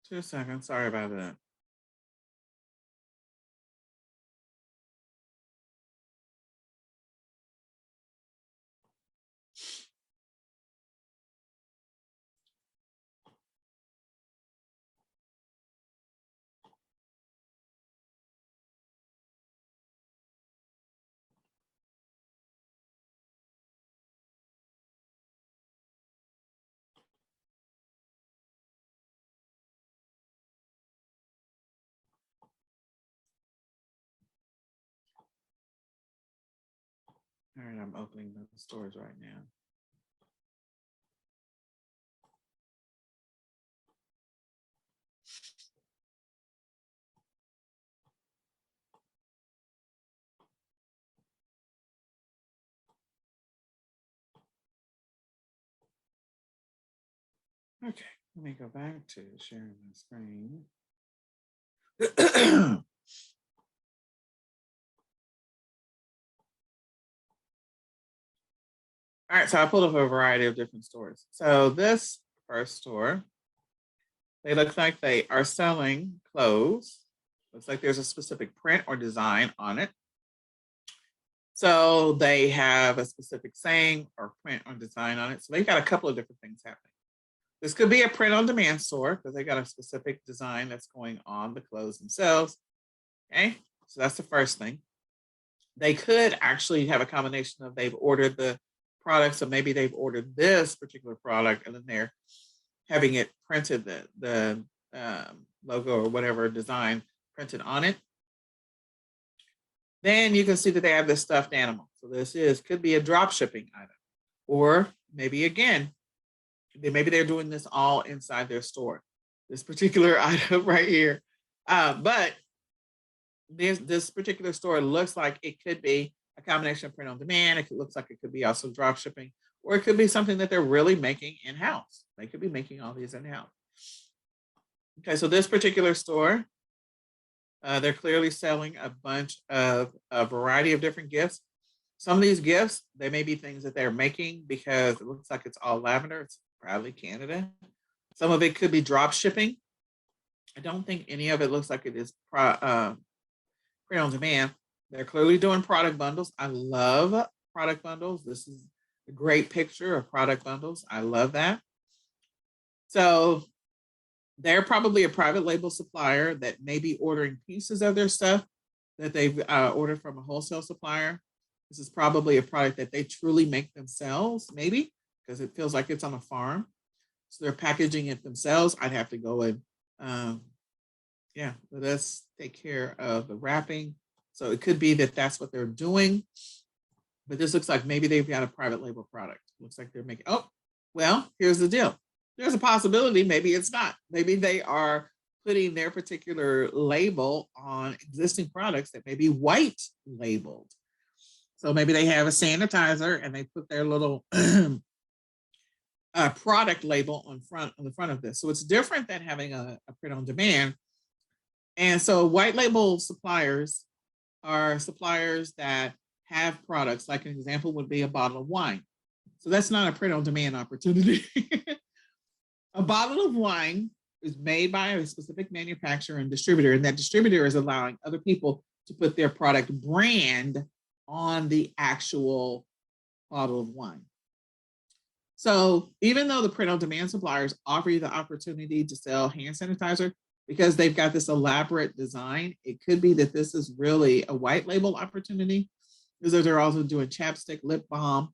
2 seconds. Sorry about that. All right, I'm opening the stores right now. Okay, let me go back to sharing my screen. All right, so I pulled up a variety of different stores. So this first store, they look like they are selling clothes. Looks like there's a specific print or design on it. So they have a specific saying or print or design on it. So they've got a couple of different things happening. This could be a print on demand store because they got a specific design that's going on the clothes themselves. Okay, so that's the first thing. They could actually have a combination of they've ordered the product, so maybe they've ordered this particular product and then they're having it printed, the logo or whatever design printed on it. Then you can see that they have this stuffed animal. So this could be a drop shipping item, or maybe again, maybe they're doing this all inside their store. This particular item right here, but this particular store looks like it could be a combination of print on demand. It looks like it could be also drop shipping, or it could be something that they're really making in-house. They could be making all these in-house. Okay, so this particular store, they're clearly selling a variety of different gifts. Some of these gifts, they may be things that they're making because it looks like it's all lavender. It's probably Canada. Some of it could be drop shipping. I don't think any of it looks like it is print on demand. They're clearly doing product bundles. I love product bundles. This is a great picture of product bundles. I love that. So they're probably a private label supplier that may be ordering pieces of their stuff that they've ordered from a wholesale supplier. This is probably a product that they truly make themselves, maybe, because it feels like it's on a farm. So they're packaging it themselves. I'd have to go and, let us take care of the wrapping. So it could be that that's what they're doing. But this looks like maybe they've got a private label product. Looks like they're making, oh, well, here's the deal. There's a possibility, maybe it's not. Maybe they are putting their particular label on existing products that may be white labeled. So maybe they have a sanitizer and they put their little product label on the front of this. So it's different than having a print on demand. And so white label suppliers are suppliers that have products, like an example would be a bottle of wine. So that's not a print on demand opportunity. A bottle of wine is made by a specific manufacturer and distributor, and that distributor is allowing other people to put their product brand on the actual bottle of wine. So even though the print on demand suppliers offer you the opportunity to sell hand sanitizer, because they've got this elaborate design, it could be that this is really a white label opportunity, because they're also doing chapstick, lip balm.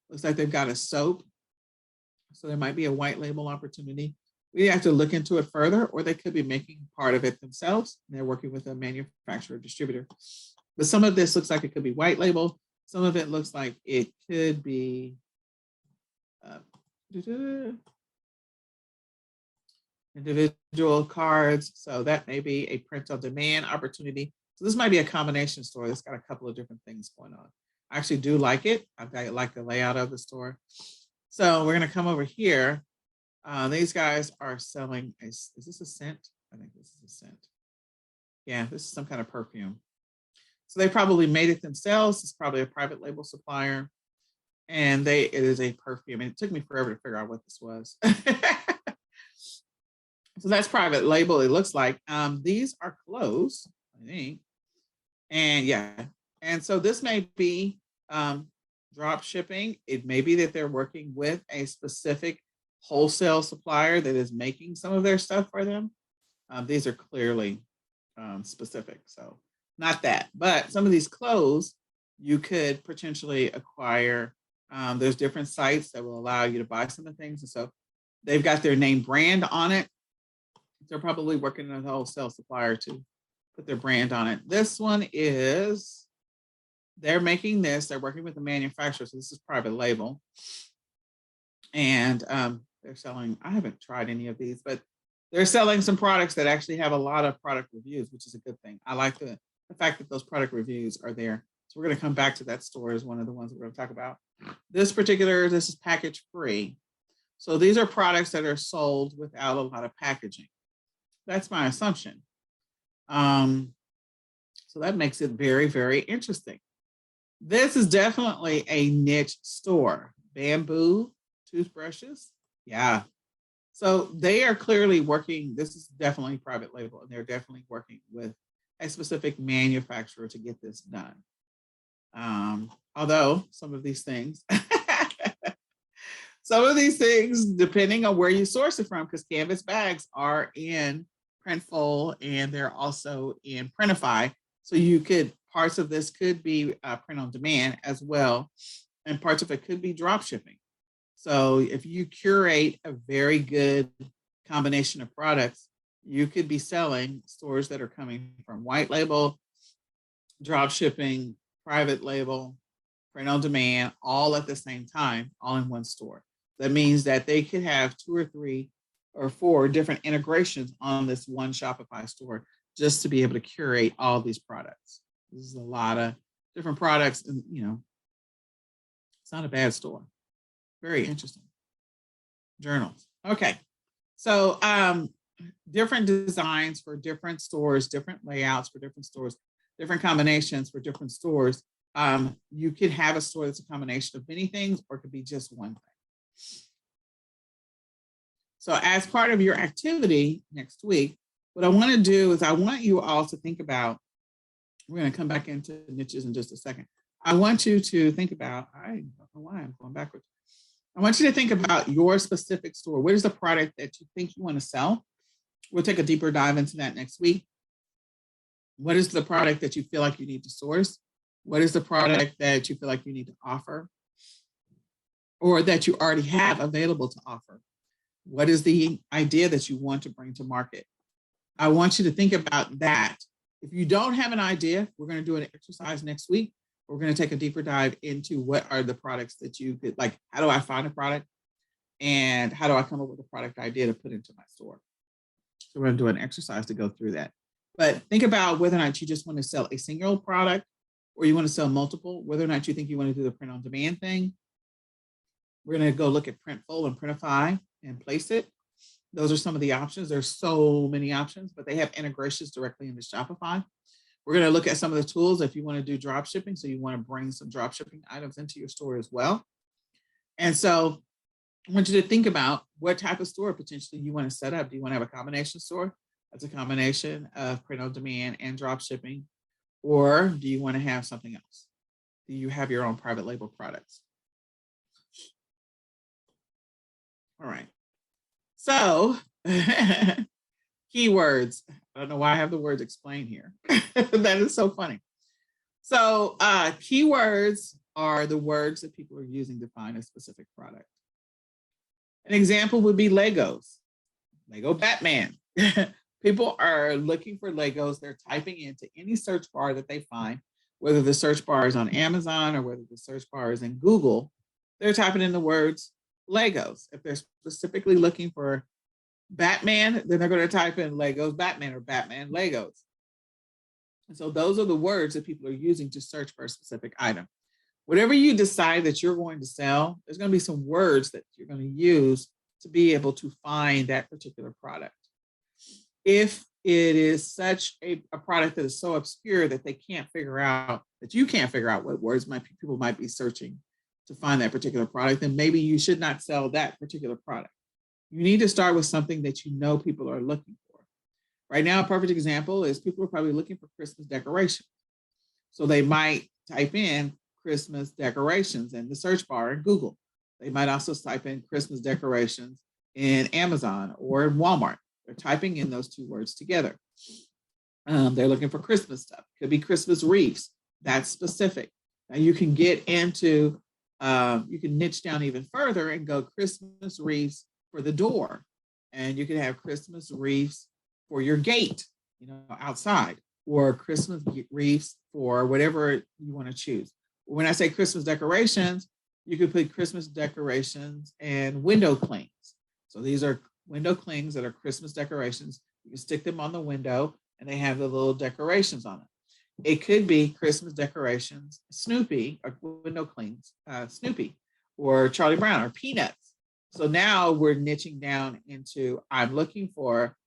Looks like they've got a soap. So there might be a white label opportunity. We have to look into it further, or they could be making part of it themselves. They're working with a manufacturer distributor. But some of this looks like it could be white label. Some of it looks like it could be individual cards. So that may be a print on demand opportunity. So this might be a combination store that's got a couple of different things going on. I actually do like it. I like the layout of the store. So we're going to come over here. These guys are selling, is this a scent? I think this is a scent. Yeah, this is some kind of perfume. So they probably made it themselves. It's probably a private label supplier. And it is a perfume. And it took me forever to figure out what this was. So that's private label, it looks like. These are clothes, I think. And yeah. And so this may be drop shipping. It may be that they're working with a specific wholesale supplier that is making some of their stuff for them. These are clearly specific. So not that, but some of these clothes you could potentially acquire. There's different sites that will allow you to buy some of the things. And so they've got their name brand on it. They're probably working with a wholesale supplier to put their brand on it. This one is, they're making this, they're working with the manufacturer. So this is private label. And they're selling, I haven't tried any of these, but they're selling some products that actually have a lot of product reviews, which is a good thing. I like the fact that those product reviews are there. So we're going to come back to that store as one of the ones that we're going to talk about. This is package free. So these are products that are sold without a lot of packaging. That's my assumption. So that makes it very, very interesting. This is definitely a niche store. Bamboo toothbrushes. Yeah. So they are clearly working. This is definitely private label, and they're definitely working with a specific manufacturer to get this done. Although some of these things, depending on where you source it from, because canvas bags are in Printful and they're also in Printify. So parts of this could be print on demand as well. And parts of it could be drop shipping. So if you curate a very good combination of products, you could be selling stores that are coming from white label, drop shipping, private label, print on demand, all at the same time, all in one store. That means that they could have 2 or 3 or 4 different integrations on this one Shopify store just to be able to curate all these products. This is a lot of different products, and it's not a bad store. Very interesting. Journals. Okay. So different designs for different stores, different layouts for different stores, different combinations for different stores. You could have a store that's a combination of many things, or it could be just one thing. So as part of your activity next week, what I want to do is I want you all to think about, we're going to come back into niches in just a second. I want you to think about, I don't know why I'm going backwards. I want you to think about your specific store. What is the product that you think you want to sell? We'll take a deeper dive into that next week. What is the product that you feel like you need to source? What is the product that you feel like you need to offer, or that you already have available to offer? What is the idea that you want to bring to market? I want you to think about that. If you don't have an idea, we're going to do an exercise next week. We're going to take a deeper dive into what are the products that you could, like, how do I find a product, and how do I come up with a product idea to put into my store? So we're going to do an exercise to go through that. But think about whether or not you just want to sell a single product, or you want to sell multiple, whether or not you think you want to do the print on demand thing. We're going to go look at Printful and Printify and place it. Those are some of the options. There's so many options, but they have integrations directly into Shopify. We're going to look at some of the tools if you want to do drop shipping. So you want to bring some drop shipping items into your store as well. And so I want you to think about what type of store potentially you want to set up. Do you want to have a combination store? That's a combination of print on demand and drop shipping. Or do you want to have something else? Do you have your own private label products? All right. So keywords. I don't know why I have the words explained here. That is so funny. So keywords are the words that people are using to find a specific product. An example would be Legos. Lego Batman. People are looking for Legos. They're typing into any search bar that they find, whether the search bar is on Amazon or whether the search bar is in Google. They're typing in the words Legos. If they're specifically looking for Batman, then they're going to type in Legos Batman or Batman Legos. And so those are the words that people are using to search for a specific item. Whatever you decide that you're going to sell, there's going to be some words that you're going to use to be able to find that particular product. if it is such a product that is so obscure that they can't figure out, that you can't figure out what words people might be searching to find that particular product, then maybe you should not sell that particular product. You need to start with something that you know people are looking for. Right now, a perfect example is people are probably looking for Christmas decorations. So they might type in Christmas decorations in the search bar in Google. They might also type in Christmas decorations in Amazon or in Walmart. They're typing in those two words together. They're looking for Christmas stuff. Could be Christmas wreaths. That's specific. Now you can get into, you can niche down even further and go Christmas wreaths for the door. And you can have Christmas wreaths for your gate, outside, or Christmas wreaths for whatever you want to choose. When I say Christmas decorations, you could put Christmas decorations and window clings. So these are window clings that are Christmas decorations. You can stick them on the window and they have the little decorations on it. It could be Christmas decorations, Snoopy, or window clings, Snoopy, or Charlie Brown, or Peanuts. So now we're niching down into, I'm looking for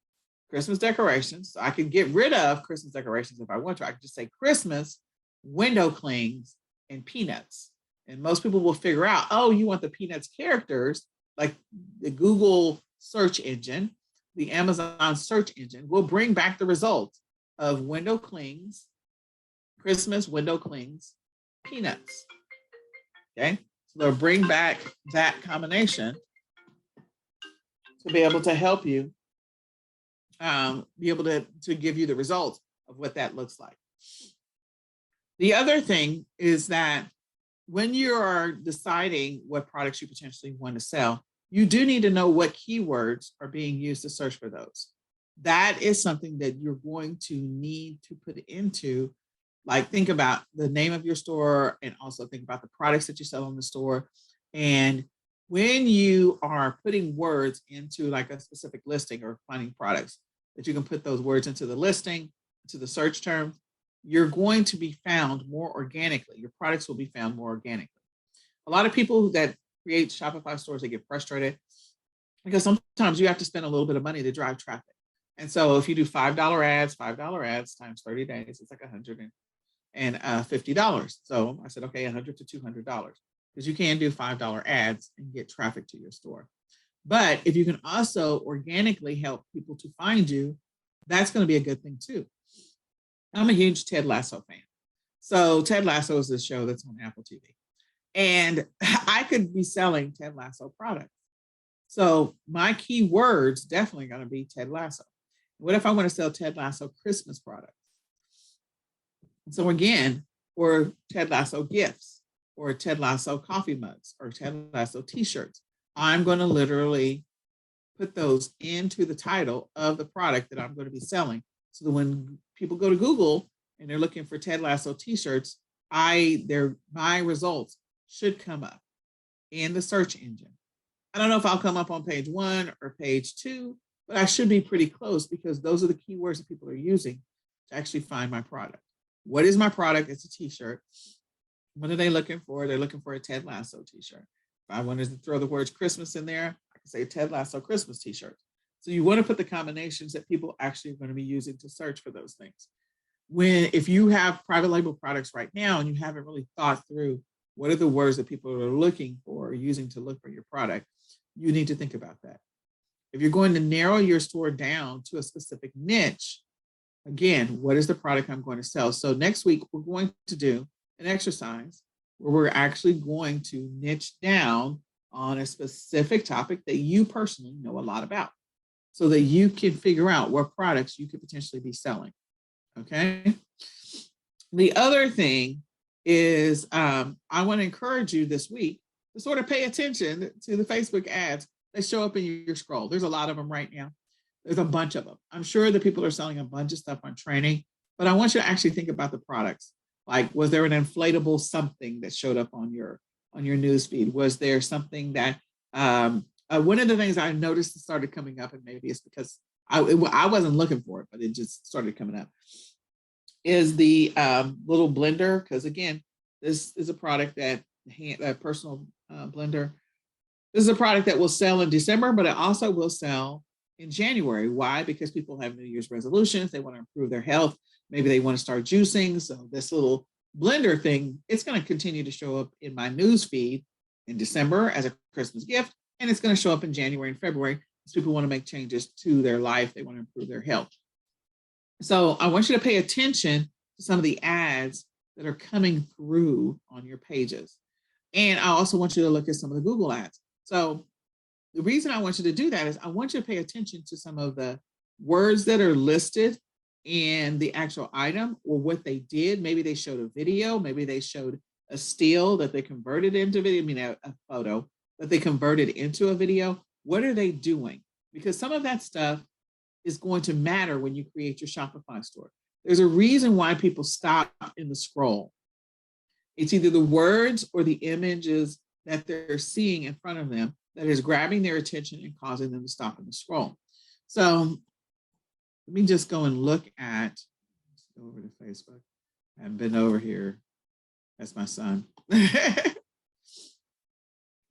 Christmas decorations. So I can get rid of Christmas decorations if I want to. I can just say Christmas, window clings, and Peanuts. And most people will figure out, oh, you want the Peanuts characters, like the Google search engine, the Amazon search engine will bring back the results of window clings, Christmas window clings, Peanuts. Okay, so they'll bring back that combination to be able to help you be able to give you the results of what that looks like. The other thing is that when you are deciding what products you potentially want to sell, you do need to know what keywords are being used to search for those. That is something that you're going to need to put into, like think about the name of your store and also think about the products that you sell in the store. And when you are putting words into like a specific listing or finding products, that you can put those words into the listing, into the search terms, you're going to be found more organically. Your products will be found more organically. A lot of people that create Shopify stores, they get frustrated because sometimes you have to spend a little bit of money to drive traffic. And so if you do $5 ads times 30 days, it's like $150. So I said, okay, $100 to $200, because you can do $5 ads and get traffic to your store. But if you can also organically help people to find you, that's going to be a good thing too. I'm a huge Ted Lasso fan. So Ted Lasso is this show that's on Apple TV. And I could be selling Ted Lasso products. So my keywords definitely going to be Ted Lasso. What if I want to sell Ted Lasso Christmas products? So again, or Ted Lasso gifts, or Ted Lasso coffee mugs, or Ted Lasso t-shirts, I'm going to literally put those into the title of the product that I'm going to be selling. So that when people go to Google and they're looking for Ted Lasso t-shirts, my results should come up in the search engine. I don't know if I'll come up on page 1 or page 2, but I should be pretty close because those are the keywords that people are using to actually find my product. What is my product? It's a t-shirt. What are they looking for? They're looking for a Ted Lasso t-shirt. If I wanted to throw the words Christmas in there, I can say Ted Lasso Christmas t-shirt. So you want to put the combinations that people actually are going to be using to search for those things. If you have private label products right now and you haven't really thought through what are the words that people are looking for or using to look for your product, you need to think about that. If you're going to narrow your store down to a specific niche, again, what is the product I'm going to sell? So next week, we're going to do an exercise where we're actually going to niche down on a specific topic that you personally know a lot about so that you can figure out what products you could potentially be selling, okay? The other thing is I want to encourage you this week to sort of pay attention to the Facebook ads that show up in your scroll. There's a lot of them right now. There's a bunch of them. I'm sure that people are selling a bunch of stuff on training, but I want you to actually think about the products. Like, was there an inflatable something that showed up on your news feed? Was there something that one of the things I noticed that started coming up, and maybe it's because I wasn't looking for it, but it just started coming up, is the little blender. Because again, this is a product that personal blender. This is a product that will sell in December, but it also will sell in January. Why? Because people have New Year's resolutions. They want to improve their health. Maybe they want to start juicing. So this little blender thing, it's going to continue to show up in my news feed in December as a Christmas gift. And it's going to show up in January and February as people want to make changes to their life. They want to improve their health. So I want you to pay attention to some of the ads that are coming through on your pages. And I also want you to look at some of the Google ads. So the reason I want you to do that is I want you to pay attention to some of the words that are listed in the actual item or what they did. Maybe they showed a video, maybe they showed a still that they converted into video, a photo that they converted into a video. What are they doing? Because some of that stuff is going to matter when you create your Shopify store. There's a reason why people stop in the scroll. It's either the words or the images that they're seeing in front of them that is grabbing their attention and causing them to stop in the scroll. So let me just go and look at, let's go over to Facebook. I haven't been over here. That's my son.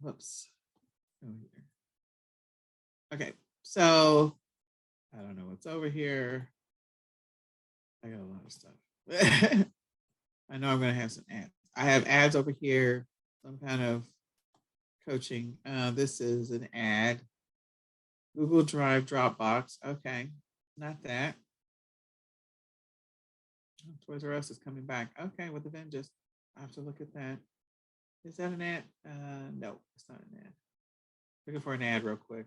Whoops. Okay, so I don't know what's over here. I got a lot of stuff. I know I'm going to have some ads. I have ads over here, some kind of coaching. This is an ad. Google Drive, Dropbox. Okay, not that. Toys R Us is coming back. Okay, with the vengeance. I have to look at that. Is that an ad? No, it's not an ad. Looking for an ad real quick.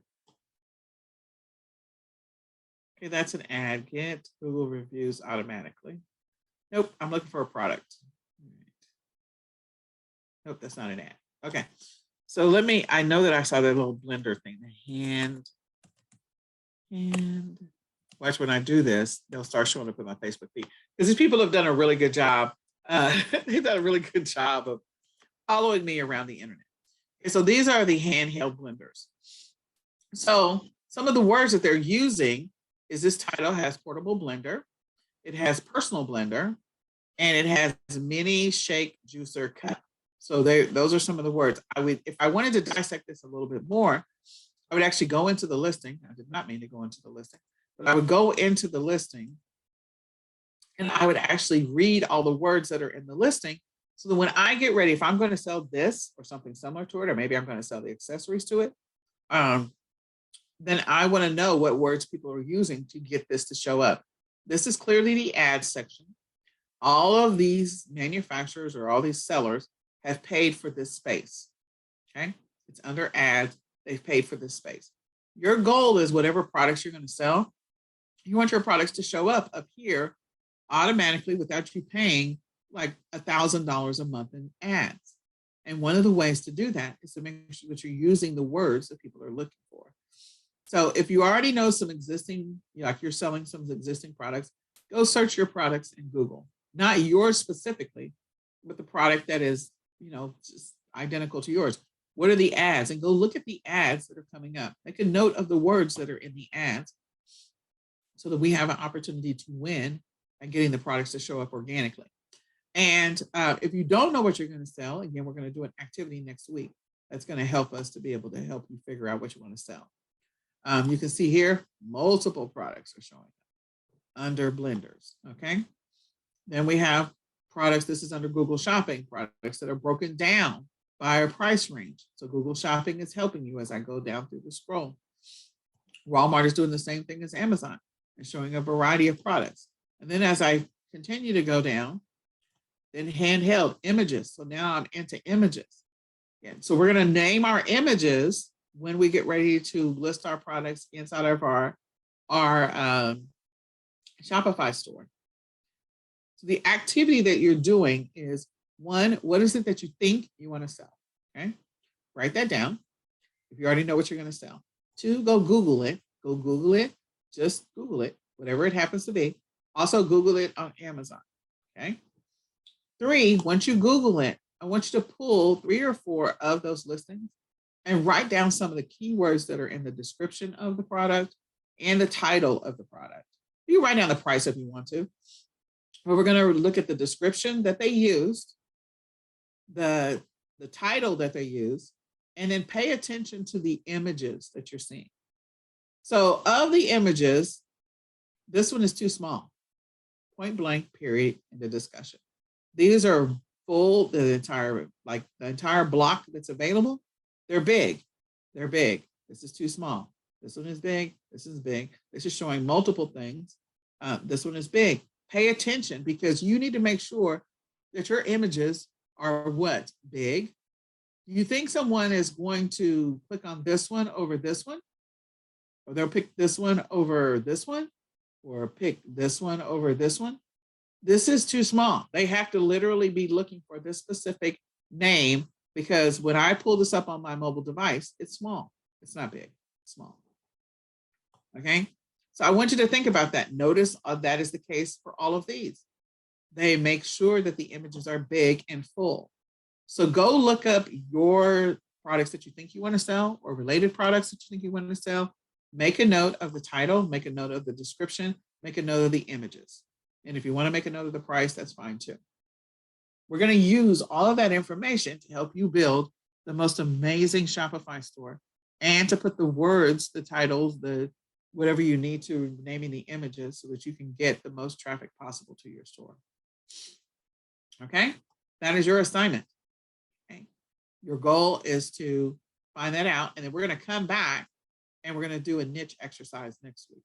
Okay, that's an ad. Get Google reviews automatically. Nope, I'm looking for a product. Nope, that's not an ad. Okay, so I know that I saw that little blender thing, the hand. Watch when I do this, they'll start showing up in my Facebook feed. Because these people have done a really good job. They've done a really good job of following me around the internet. Okay, so these are the handheld blenders. So some of the words that they're using is this title has portable blender, it has personal blender, and it has mini shake juicer cup. So those are some of the words. If I wanted to dissect this a little bit more, I would actually go into the listing. I did not mean to go into the listing, but I would go into the listing and I would actually read all the words that are in the listing. So that when I get ready, if I'm going to sell this or something similar to it, or maybe I'm going to sell the accessories to it, then I want to know what words people are using to get this to show up. This is clearly the ad section. All of these manufacturers or all these sellers have paid for this space. Okay, it's under ads. They've paid for this space. Your goal is whatever products you're going to sell, you want your products to show up here automatically without you paying like $1,000 a month in ads. And one of the ways to do that is to make sure that you're using the words that people are looking for. So if you already know some existing, like you're selling some existing products, go search your products in Google. Not yours specifically, but the product that is, just identical to yours. What are the ads? And go look at the ads that are coming up. Make a note of the words that are in the ads so that we have an opportunity to win and getting the products to show up organically. And if you don't know what you're going to sell, again, we're going to do an activity next week that's going to help us to be able to help you figure out what you want to sell. You can see here, multiple products are showing up under blenders, okay? Then we have products, this is under Google Shopping, products that are broken down by a price range. So Google Shopping is helping you as I go down through the scroll. Walmart is doing the same thing as Amazon and showing a variety of products. And then as I continue to go down, then handheld images. So now I'm into images. Yeah, so we're going to name our images when we get ready to list our products inside of our Shopify store. So the activity that you're doing is, one, what is it that you think you want to sell? Okay, write that down if you already know what you're going to sell. Two, go Google it. Go Google it. Just Google it, whatever it happens to be. Also Google it on Amazon. Okay. Three, once you Google it, I want you to pull 3 or 4 of those listings and write down some of the keywords that are in the description of the product and the title of the product. You can write down the price if you want to. But we're going to look at the description that they used, the title that they used, and then pay attention to the images that you're seeing. So of the images, this one is too small. Point blank, period, in the discussion. These are full, the entire block that's available. They're big. They're big. This is too small. This one is big. This is big. This is showing multiple things. This one is big. Pay attention, because you need to make sure that your images are what? Big. Do you think someone is going to click on this one over this one? Or they'll pick this one over this one? Or pick this one over this one? This is too small. They have to literally be looking for this specific name, because when I pull this up on my mobile device, it's small. It's not big, it's small. Okay, so I want you to think about that. Notice that is the case for all of these. They make sure that the images are big and full. So go look up your products that you think you want to sell, or related products that you think you want to sell. Make a note of the title, make a note of the description, make a note of the images. And if you want to make a note of the price, that's fine too. We're going to use all of that information to help you build the most amazing Shopify store, and to put the words, the titles, the whatever you need to naming the images, so that you can get the most traffic possible to your store. Okay, that is your assignment. Okay, your goal is to find that out, and then we're going to come back and we're going to do a niche exercise next week.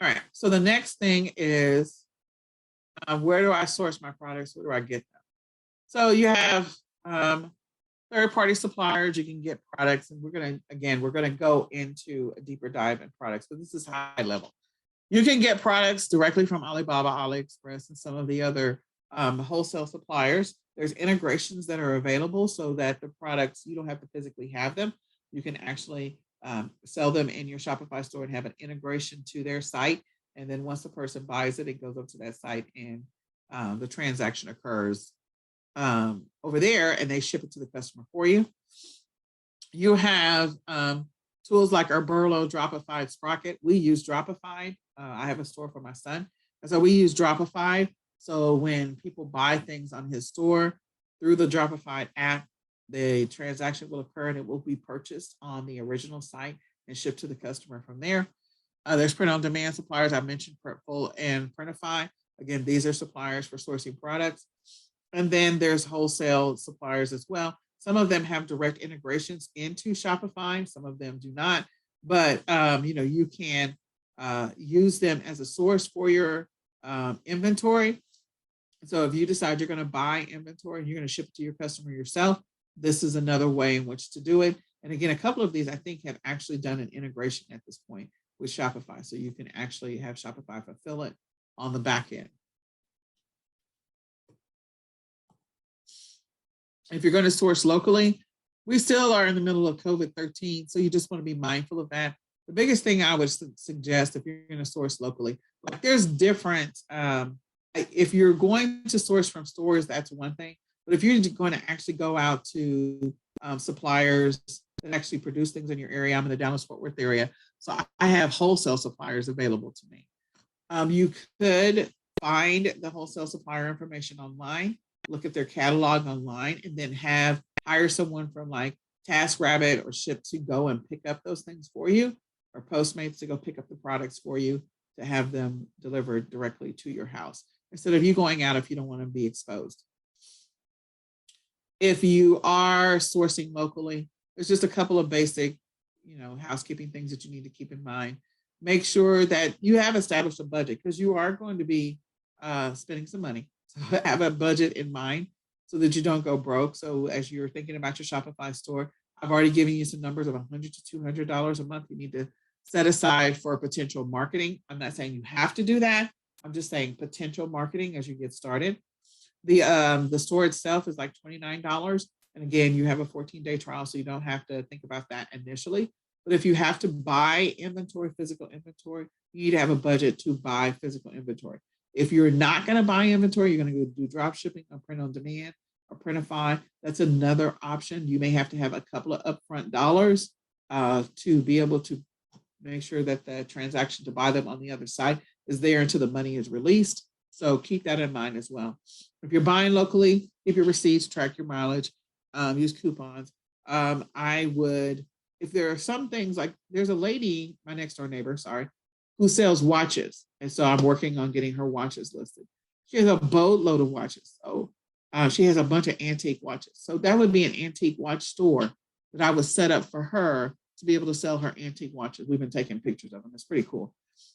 All right, so the next thing is, where do I source my products? Where do I get them? So you have third-party suppliers. You can get products, and we're gonna go into a deeper dive in products, but this is high level. You can get products directly from Alibaba, AliExpress, and some of the other wholesale suppliers. There's integrations that are available so that the products, you don't have to physically have them. You can actually sell them in your Shopify store and have an integration to their site. And then once the person buys it, it goes up to that site, and the transaction occurs over there, and they ship it to the customer for you. You have tools like our Burlow, Dropify, Sprocket. We use Dropify. I have a store for my son, and so we use Dropify. So when people buy things on his store through the Dropify app, the transaction will occur, and it will be purchased on the original site and shipped to the customer from there. There's print-on-demand suppliers. I mentioned Printful and Printify. Again, these are suppliers for sourcing products. And then there's wholesale suppliers as well. Some of them have direct integrations into Shopify. Some of them do not. But you can use them as a source for your inventory. So if you decide you're going to buy inventory and you're going to ship it to your customer yourself, this is another way in which to do it. And again, a couple of these I think have actually done an integration at this point with Shopify. So you can actually have Shopify fulfill it on the back end. If you're going to source locally, we still are in the middle of COVID-19, so you just want to be mindful of that. The biggest thing I would suggest, if you're going to source locally, like there's different, if you're going to source from stores, that's one thing. But if you're going to actually go out to suppliers that actually produce things in your area, I'm in the Dallas-Fort Worth area, so I have wholesale suppliers available to me. You could find the wholesale supplier information online, look at their catalog online, and then hire someone from like TaskRabbit or Ship to go and pick up those things for you, or Postmates to go pick up the products for you to have them delivered directly to your house, instead of you going out if you don't want to be exposed. If you are sourcing locally, there's just a couple of basic, housekeeping things that you need to keep in mind. Make sure that you have established a budget, because you are going to be spending some money. So have a budget in mind so that you don't go broke. So as you're thinking about your Shopify store, I've already given you some numbers of $100 to $200 a month you need to set aside for potential marketing. I'm not saying you have to do that. I'm just saying potential marketing as you get started. The store itself is like $29. And again, you have a 14-day trial, so you don't have to think about that initially. But if you have to buy inventory, physical inventory, you need to have a budget to buy physical inventory. If you're not going to buy inventory, you're going to go do drop shipping or print on demand or Printify. That's another option. You may have to have a couple of upfront dollars to be able to make sure that the transaction to buy them on the other side is there until the money is released. So keep that in mind as well. If you're buying locally, keep your receipts, track your mileage, use coupons. I would, if there are some things like there's a lady, my next door neighbor, sorry, who sells watches. And so I'm working on getting her watches listed. She has a boatload of watches. So she has a bunch of antique watches. So that would be an antique watch store that I would set up for her to be able to sell her antique watches. We've been taking pictures of them. It's pretty cool.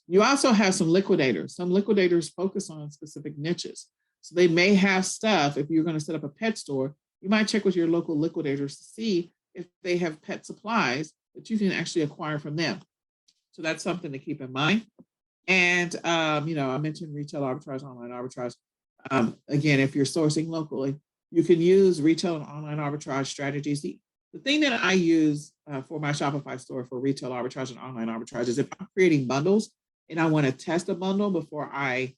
You also have some liquidators. Some liquidators focus on specific niches. So they may have stuff. If you're going to set up a pet store, you might check with your local liquidators to see if they have pet supplies that you can actually acquire from them. So that's something to keep in mind. And, I mentioned retail arbitrage, online arbitrage. Again, if you're sourcing locally, you can use retail and online arbitrage strategies. The thing that I use for my Shopify store for retail arbitrage and online arbitrage is if I'm creating bundles and I want to test a bundle before I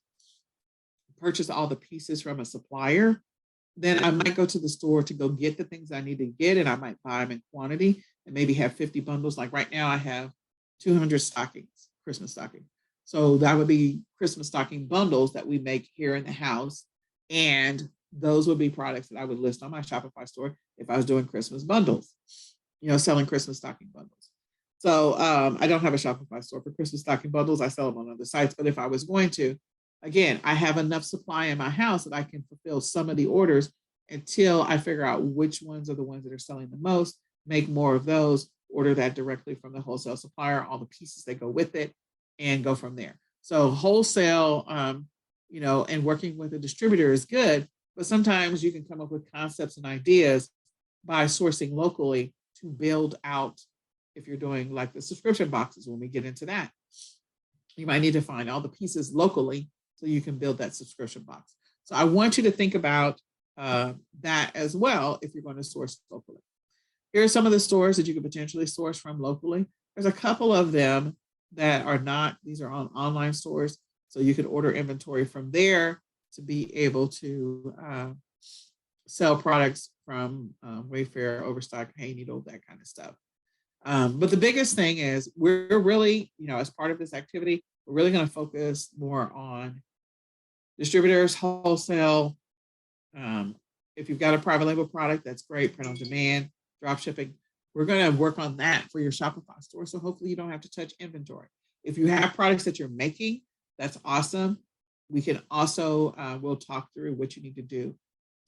purchase all the pieces from a supplier, then I might go to the store to go get the things I need to get, and I might buy them in quantity and maybe have 50 bundles. Like right now I have 200 stockings, Christmas stockings. So that would be Christmas stocking bundles that we make here in the house. And those would be products that I would list on my Shopify store if I was doing Christmas bundles, selling Christmas stocking bundles. So I don't have a Shopify store for Christmas stocking bundles. I sell them on other sites. But if I was going to, again, I have enough supply in my house that I can fulfill some of the orders until I figure out which ones are the ones that are selling the most, make more of those, order that directly from the wholesale supplier, all the pieces that go with it, and go from there. So wholesale, and working with a distributor is good, but sometimes you can come up with concepts and ideas by sourcing locally to build out, if you're doing like the subscription boxes, when we get into that, you might need to find all the pieces locally so you can build that subscription box. So I want you to think about that as well if you're going to source locally. Here are some of the stores that you could potentially source from locally. There's a couple of them that are not, these are on online stores. So you can order inventory from there to be able to sell products from Wayfair, Overstock, Hayneedle, that kind of stuff. But the biggest thing is we're really, as part of this activity, we're really going to focus more on distributors, wholesale. If you've got a private label product, that's great, print on demand, drop shipping. We're going to work on that for your Shopify store. So hopefully you don't have to touch inventory. If you have products that you're making, that's awesome. We can also, we'll talk through what you need to do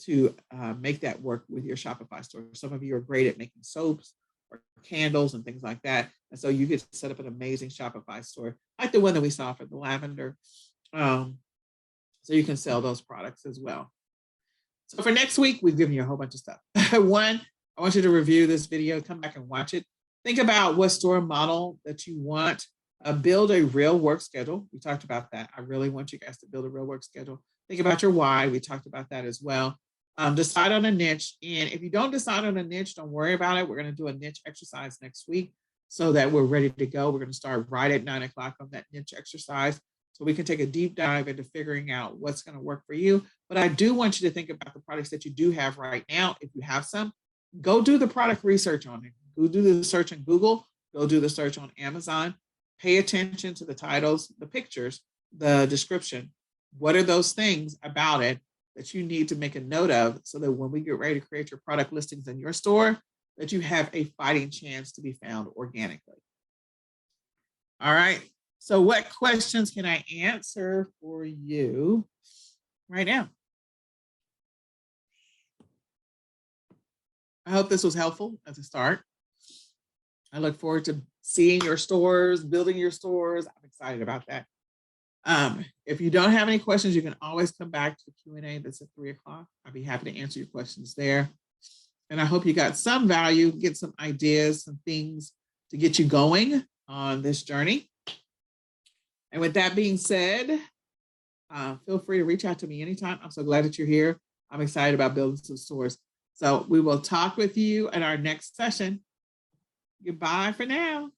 to make that work with your Shopify store. Some of you are great at making soaps or candles and things like that. And so you could set up an amazing Shopify store, like the one that we saw for the lavender. So you can sell those products as well. So for next week, we've given you a whole bunch of stuff. One, I want you to review this video, come back and watch it. Think about what store model that you want. Build a real work schedule. We talked about that. I really want you guys to build a real work schedule. Think about your why. We talked about that as well. Decide on a niche. And if you don't decide on a niche, don't worry about it. We're going to do a niche exercise next week so that we're ready to go. We're going to start right at 9 o'clock on that niche exercise so we can take a deep dive into figuring out what's going to work for you. But I do want you to think about the products that you do have right now. If you have some, go do the product research on it. Go do the search on Google. Go do the search on Amazon. Pay attention to the titles, the pictures, the description. What are those things about it that you need to make a note of so that when we get ready to create your product listings in your store, that you have a fighting chance to be found organically. All right. So what questions can I answer for you right now? I hope this was helpful as a start. I look forward to seeing your stores, building your stores. I'm excited about that. If you don't have any questions, you can always come back to the Q&A that's at 3 o'clock. I'll be happy to answer your questions there. And I hope you got some value, get some ideas, some things to get you going on this journey. And with that being said, feel free to reach out to me anytime. I'm so glad that you're here. I'm excited about building some stores. So we will talk with you at our next session. Goodbye for now.